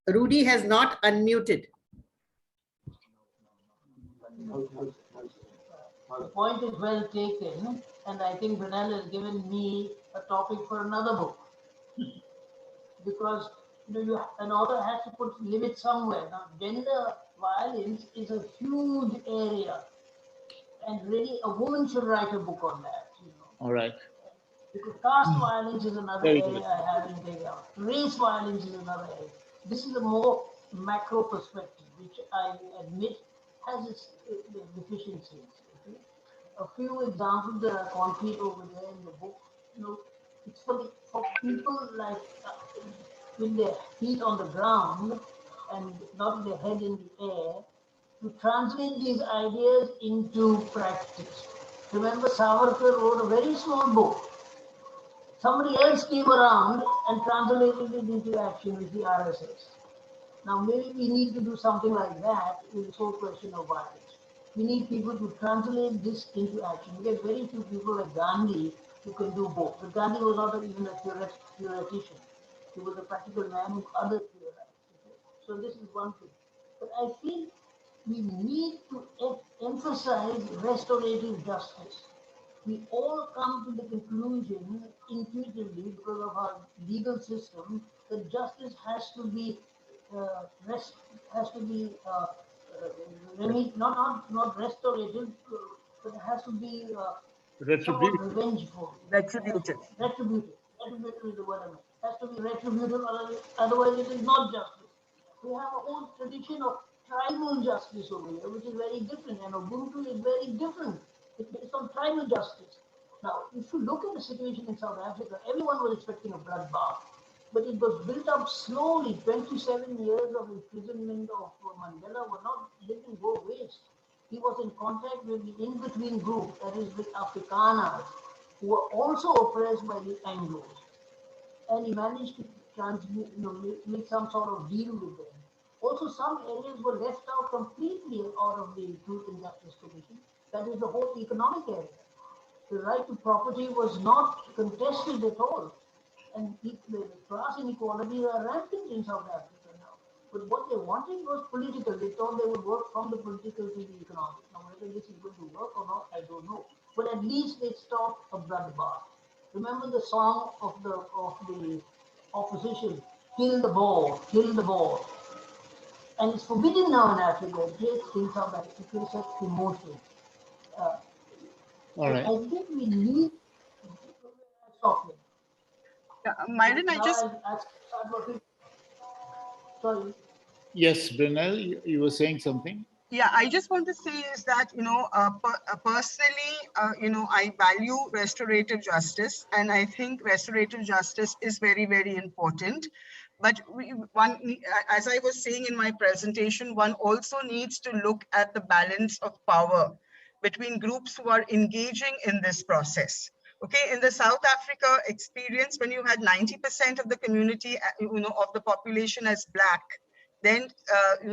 Rudy has not unmuted. The point is well taken, and I think Brunel has given me a topic for another book. Because an author has to put limits somewhere. Now, gender violence is a huge area, and really a woman should write a book on that. All right. Because caste violence is another Very area good. I haven't taken out. Race violence is another area. This is a more macro perspective, which I admit has its deficiencies. Okay? A few examples that are concrete over there in the book. It's for people like with their feet on the ground, and not their head in the air, to translate these ideas into practice. Remember, Savarkar wrote a very small book. Somebody else came around and translated it into action with the RSS. Now, maybe we need to do something like that with the whole question of violence. We need people to translate this into action. We get very few people like Gandhi who can do both. But Gandhi was not even a theoretician. He was a practical man who other theorized. Okay? So this is one thing. But I think we need to emphasize restorative justice. We all come to the conclusion intuitively because of our legal system that justice has to be not restorative, but it has to be somewhat revengeful. Retributive. Retributive. Retributive is the word I meant. It has to be retributive, otherwise it is not justice. We have a whole tradition of tribal justice over here, which is very different, and Ubuntu is very different. It's based on tribal justice. Now, if you look at the situation in South Africa, everyone was expecting a bloodbath, but it was built up slowly. 27 years of imprisonment of Mandela didn't go waste. He was in contact with the in-between group, that is with Afrikaners, who were also oppressed by the Anglos. And he managed to make some sort of deal with them. Also, some areas were left out completely out of the Truth and Justice Commission. That is the whole economic area. The right to property was not contested at all. And the class inequalities are rampant in South Africa now. But what they wanted was political. They thought they would work from the political to the economic. Now, whether this is going to work or not, I don't know. But at least they stopped a bloodbath. Remember the song of the opposition, "Kill the Boer, kill the Boer." And it's forbidden now in Africa. It creates in South Africa, it creates such emotion. All right. I think we need to stop here. Yeah, Myron, I just... Sorry. Yes, Brunel, you were saying something? Yeah, I just want to say is that, personally, I value restorative justice, and I think restorative justice is very, very important. But as I was saying in my presentation, one also needs to look at the balance of power between groups who are engaging in this process. Okay, in the South Africa experience, when you had 90% of the community, of the population as Black, then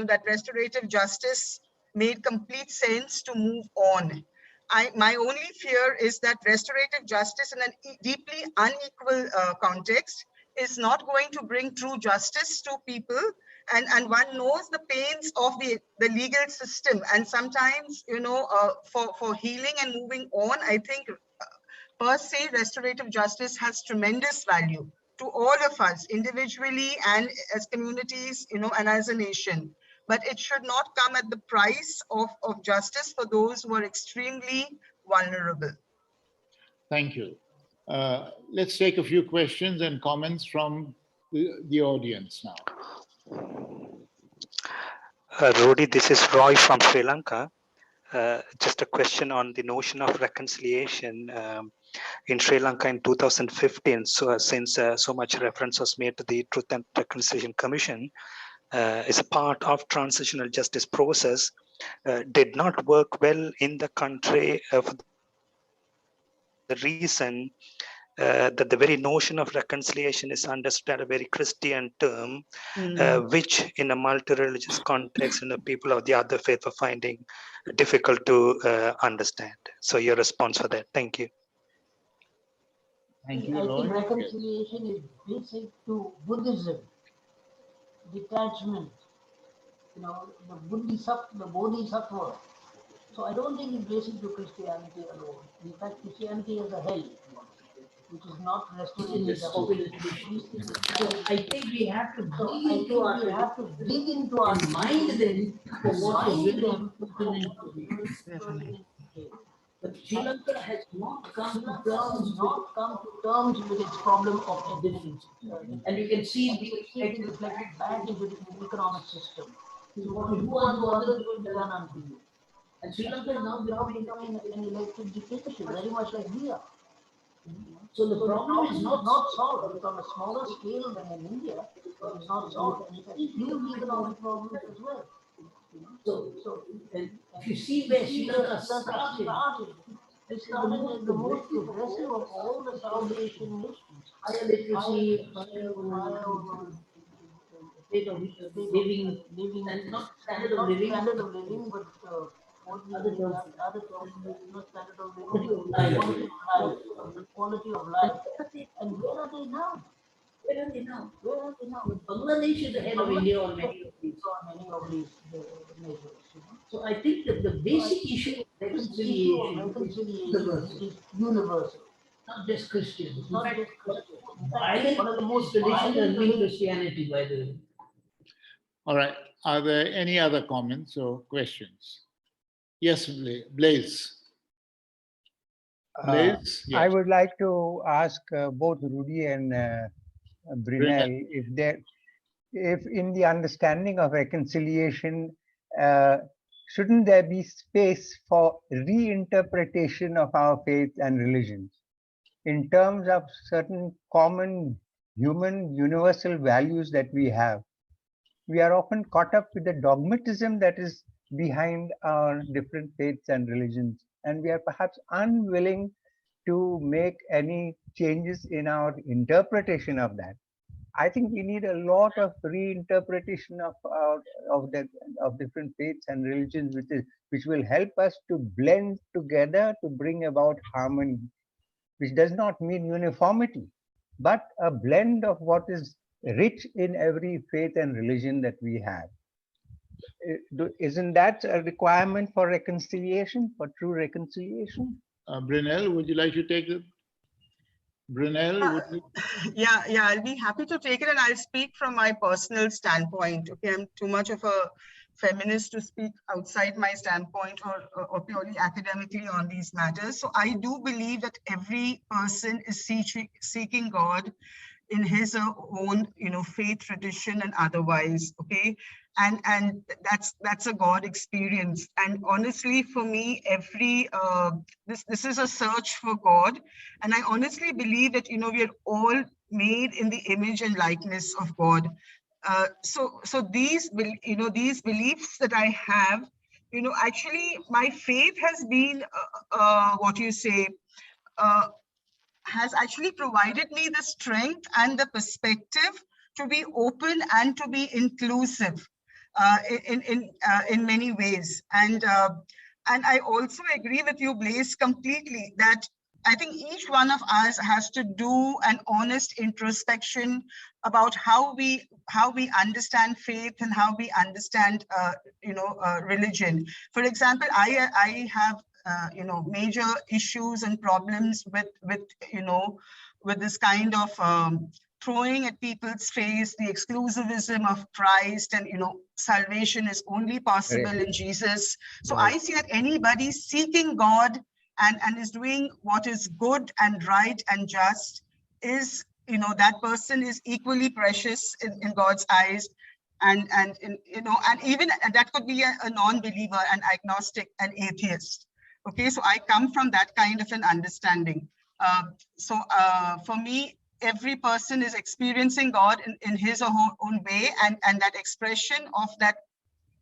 that restorative justice made complete sense to move on. My only fear is that restorative justice in a deeply unequal context is not going to bring true justice to people. And one knows the pains of the legal system. And sometimes, for healing and moving on, I think per se, restorative justice has tremendous value to all of us individually and as communities, and as a nation. But it should not come at the price of justice for those who are extremely vulnerable. Thank you. Let's take a few questions and comments from the audience now. Rudy, this is Roy from Sri Lanka. Just a question on the notion of reconciliation in Sri Lanka in 2015. So since so much reference was made to the Truth and Reconciliation Commission, is a part of transitional justice process, did not work well in the country for the reason that the very notion of reconciliation is understood a very Christian term, which in a multi-religious context, people of the other faith are finding difficult to understand. So your response for that. Thank you. Thank you, I Roy. think reconciliation is basic to Buddhism, detachment, the Bodhisattva. So I don't think it's basic to Christianity alone. In fact, Christianity has a hell, which is not restorative justice. I think we have to dig into our mind them for what is really Definitely. But Sri Lanka has not come to terms with its problem of difference. And you can see it reflected back into the economic system. So what you do unto others will be done unto you. And Sri Lanka is now becoming an elected dictatorship, very much like we are. So the problem is not solved. It's on a smaller scale than in India, but it's not solved. And it has huge economic problems as well. So if you see where Sri Lanka started, It started as the most progressive of all the South Asian nations. higher literacy, higher state of living, and not standard of living, but other terms, not standard of quality of living, life. quality of life. And where are they now? Where are they now? Bangladesh is ahead of India on many of these. Measures. So I think that the basic issue of reconciliation is universal, not just Christians. In fact, violent one of the most tradition has been Christianity, by the way. All right. Are there any other comments or questions? Yes, Blaze. Blaze? Yes. I would like to ask both Rudy and Brunel if in the understanding of reconciliation, shouldn't there be space for reinterpretation of our faith and religions in terms of certain common human universal values that we have? We are often caught up with the dogmatism that is behind our different faiths and religions, and we are perhaps unwilling to make any changes in our interpretation of that. I think we need a lot of reinterpretation of different faiths and religions, which will help us to blend together to bring about harmony, which does not mean uniformity, but a blend of what is rich in every faith and religion that we have. Isn't that a requirement for reconciliation, for true reconciliation? Brunel, would you like to take it? Brunel, would you? Yeah, I'll be happy to take it, and I'll speak from my personal standpoint. Okay, I'm too much of a feminist to speak outside my standpoint or purely academically on these matters. So I do believe that every person is seeking God in his own, faith tradition and otherwise. Okay, and that's a God experience. And honestly, for me, this is a search for God, and I honestly believe that we are all made in the image and likeness of God. So these beliefs that I have, actually my faith has been has actually provided me the strength and the perspective to be open and to be inclusive in many ways. And I also agree with you, Blaze, completely that I think each one of us has to do an honest introspection about how we understand faith and how we understand religion. For example, I have major issues and problems with this kind of throwing at people's face the exclusivism of Christ, and salvation is only possible in Jesus. So I see that anybody seeking God and is doing what is good and right and just is, that person is equally precious in God's eyes. And even that could be a non-believer, an agnostic, an atheist. Okay, so I come from that kind of an understanding. For me, every person is experiencing God in his or her own way, and that expression of that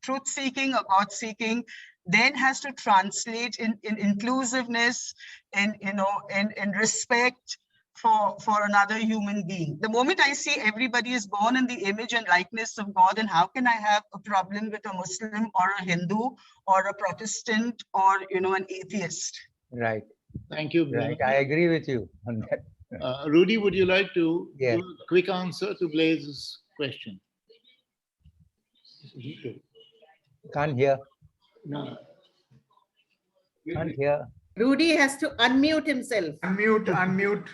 truth-seeking or God-seeking then has to translate in inclusiveness, in respect for another human being. The moment I see everybody is born in the image and likeness of God, and how can I have a problem with a Muslim or a Hindu or a Protestant or an atheist? Right. Thank you. Right. I agree with you on that. Rudy, would you like to Yes. give a quick answer to Blaze's question? Can't hear. No. Can't hear. Rudy has to unmute himself. Unmute.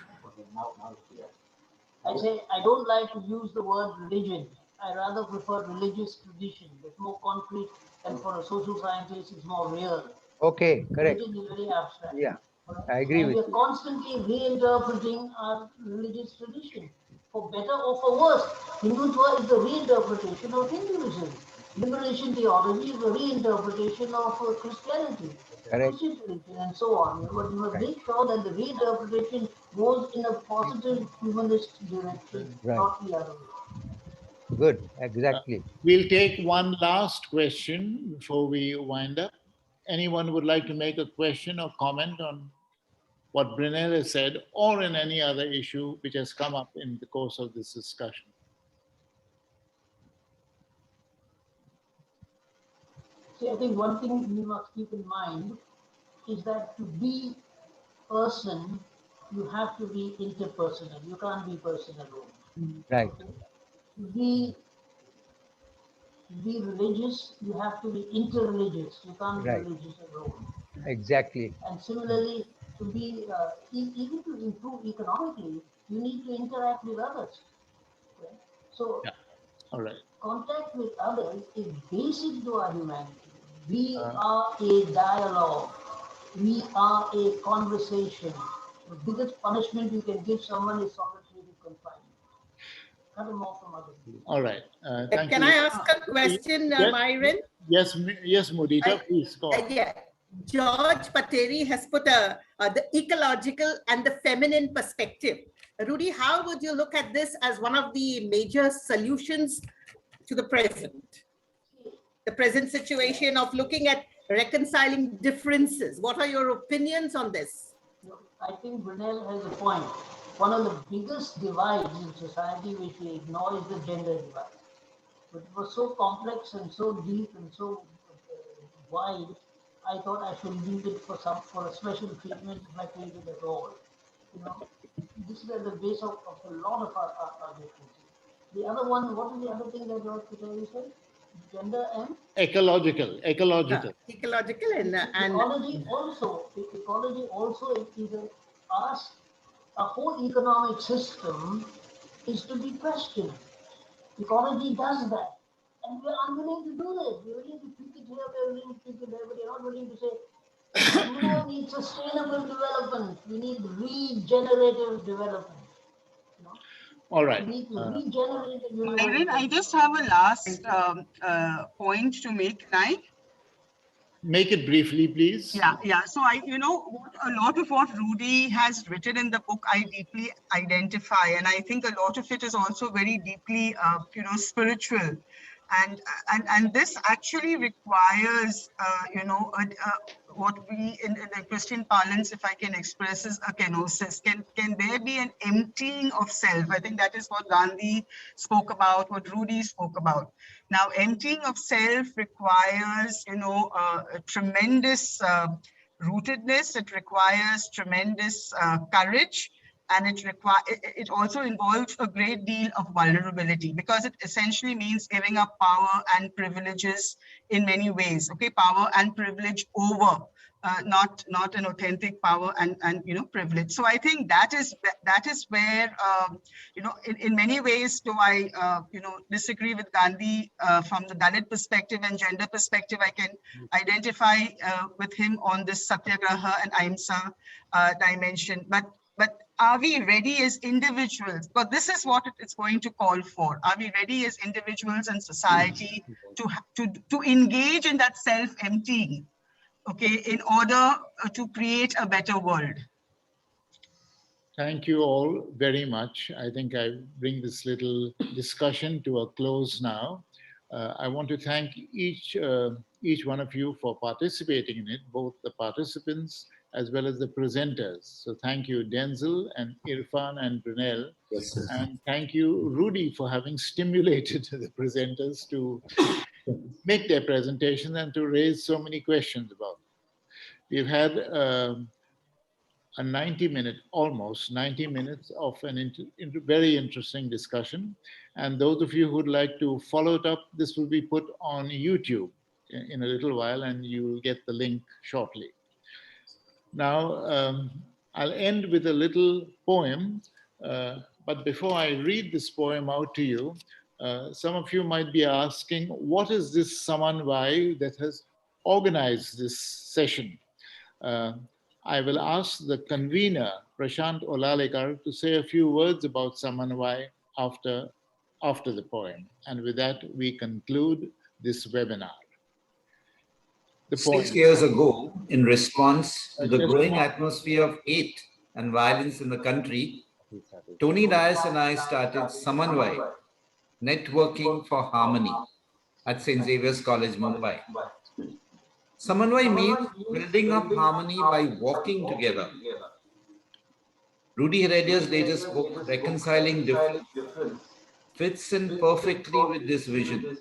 I say I don't like to use the word religion. I rather prefer religious tradition. It's more concrete, and for a social scientist, it's more real. Okay, correct. Religion is very abstract. Yeah, I agree with you. you. We're constantly reinterpreting our religious tradition, for better or for worse. Hindutva is the reinterpretation of Hinduism. Liberation theology is a reinterpretation of Christianity, Correct. Christian religion, and so on. But you must make sure that the reinterpretation goes in a positive humanist direction, Right. not the other way. Good, exactly. We'll take one last question before we wind up. Anyone would like to make a question or comment on what Brunel has said, or in any other issue which has come up in the course of this discussion? See, I think one thing we must keep in mind is that to be person, you have to be interpersonal. You can't be person alone. Right. To be religious, you have to be interreligious. You can't Right. be religious alone. Exactly. And similarly, to be even to improve economically, you need to interact with others. Okay? So, Yeah. All right. contact with others is basic to our humanity. We are a dialogue. We are a conversation. The biggest punishment you can give someone is solitary confinement. Cut them off from others. All right. Thank Can you. I ask a question, Myron? Yes, Mudita, please go on. Yeah. George Pateri has put the ecological and the feminine perspective. Rudy, how would you look at this as one of the major solutions to the present situation of looking at reconciling differences? What are your opinions on this? I think Brunel has a point. One of the biggest divides in society which we ignore is the gender divide. But it was so complex and so deep and so wide, I thought I should leave it for a special treatment if I treat it at all. You know, this is at the base of a lot of our differences. The other one, what is the other thing that George Pateri said? Gender and Ecological. Ecological and ecology also is a whole economic system is to be questioned. Ecology does that. And we're unwilling to do this. We're willing to pick it here, we're willing to pick it there, but you're not willing to say, we don't need sustainable development. We need regenerative development. You know? All right. We need to regenerate the universe. Myron, I just have a last point to make, right? Make it briefly, please. Yeah. So a lot of what Rudy has written in the book, I deeply identify, and I think a lot of it is also very deeply, spiritual, and this actually requires, what we in the Christian parlance, if I can express, is a kenosis. Can there be an emptying of self? I think that is what Gandhi spoke about, what Rudy spoke about. Now, emptying of self requires, a tremendous rootedness. It requires tremendous courage, and it also involves a great deal of vulnerability, because it essentially means giving up power and privileges in many ways. Okay, power and privilege over. Not an authentic power and privilege. So I think that is where in many ways, though I disagree with Gandhi from the Dalit perspective and gender perspective, I can identify with him on this Satyagraha and Ahimsa dimension. But are we ready as individuals? But this is what it's going to call for. Are we ready as individuals and society to engage in that self-emptying? Okay, in order to create a better world. Thank you all very much. I think I bring this little discussion to a close now. I want to thank each one of you for participating in it, both the participants as well as the presenters. So thank you, Denzel and Irfan and Brunel. Yes, sir. And thank you, Rudy, for having stimulated the presenters to make their presentation and to raise so many questions about it. We've had a almost 90 minutes of an very interesting discussion. And those of you who would like to follow it up, this will be put on YouTube in a little while, and you will get the link shortly. Now, I'll end with a little poem, but before I read this poem out to you, some of you might be asking, what is this Samanvai that has organized this session? I will ask the convener, Prashant Olalekar, to say a few words about Samanvai after the poem. And with that, we conclude this webinar. The poem. 6 years ago, in response to the growing atmosphere of hate and violence in the country, Tony Dias and I started Samanvay, Networking for Harmony, at St. Xavier's College, Mumbai. Samanvay means building up harmony by walking together. Rudy Heredia's latest book, Reconciling Difference, fits in perfectly with this vision,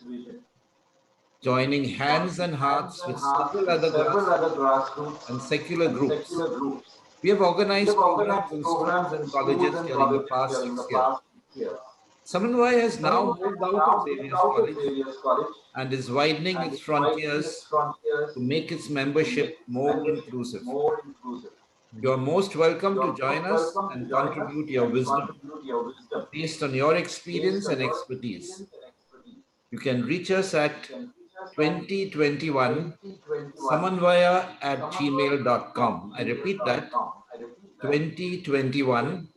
joining hands and hearts with several other grassroots and secular groups. We have organized programs in schools and colleges during the past 6 years. Samanvay has now moved out of Xavier's College and is widening its frontiers to make its membership more inclusive. You are most welcome to join us and contribute your wisdom based on your experience and expertise. You can reach us at 2021 samanvaya@gmail.com. I repeat that, 2021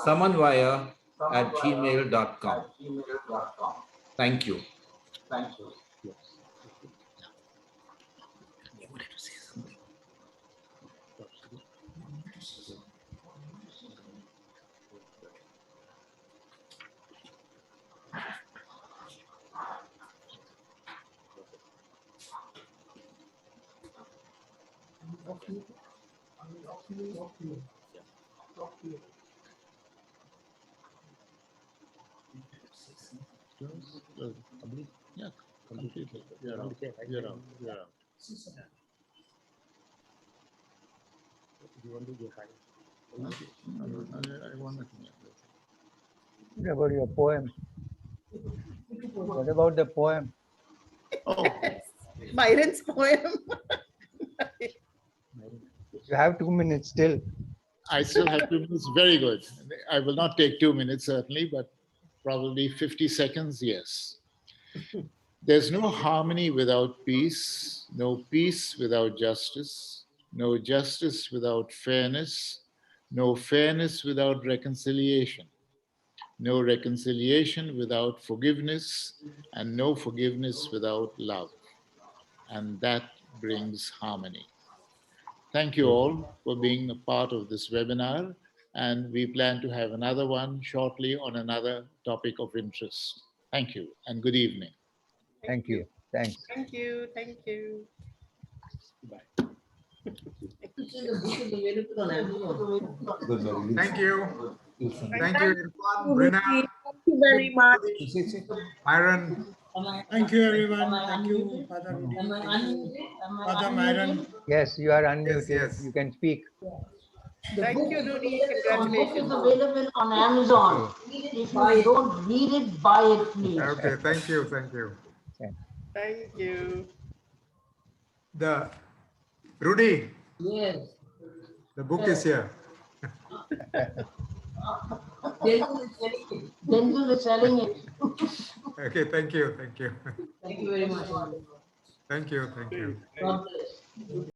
samanvaya@gmail.com. Thank you. Yeah, completely. You're out. You're out. You're out. You want to go high? I want to. What about your poem? What about the poem? Oh, Byron's poem. You have 2 minutes still. I still have 2 minutes. Very good. I will not take 2 minutes, certainly, but probably 50 seconds, yes. There's no harmony without peace, no peace without justice, no justice without fairness, no fairness without reconciliation, no reconciliation without forgiveness, and no forgiveness without love. And that brings harmony. Thank you all for being a part of this webinar, and we plan to have another one shortly on another topic of interest. Thank you and good evening. Thank you. Thanks. Thank you. Thank you. Bye. Thank you. Thank you, Irfan, Brunel. Thank you very much. Myron. Thank you, everyone. Thank you, Father Rudy. Thank you, Father Myron. Yes, you are unmuted. Yes. You can speak. Thank you, Rudy. Book is Congratulations. available on Amazon. If you don't read it, buy it, please. Okay, thank you, thank you. Thank you. Rudy, Yes. the book is here. Denzel is selling it. Okay, thank you, thank you. Thank you very much. Thank you, thank you. God bless.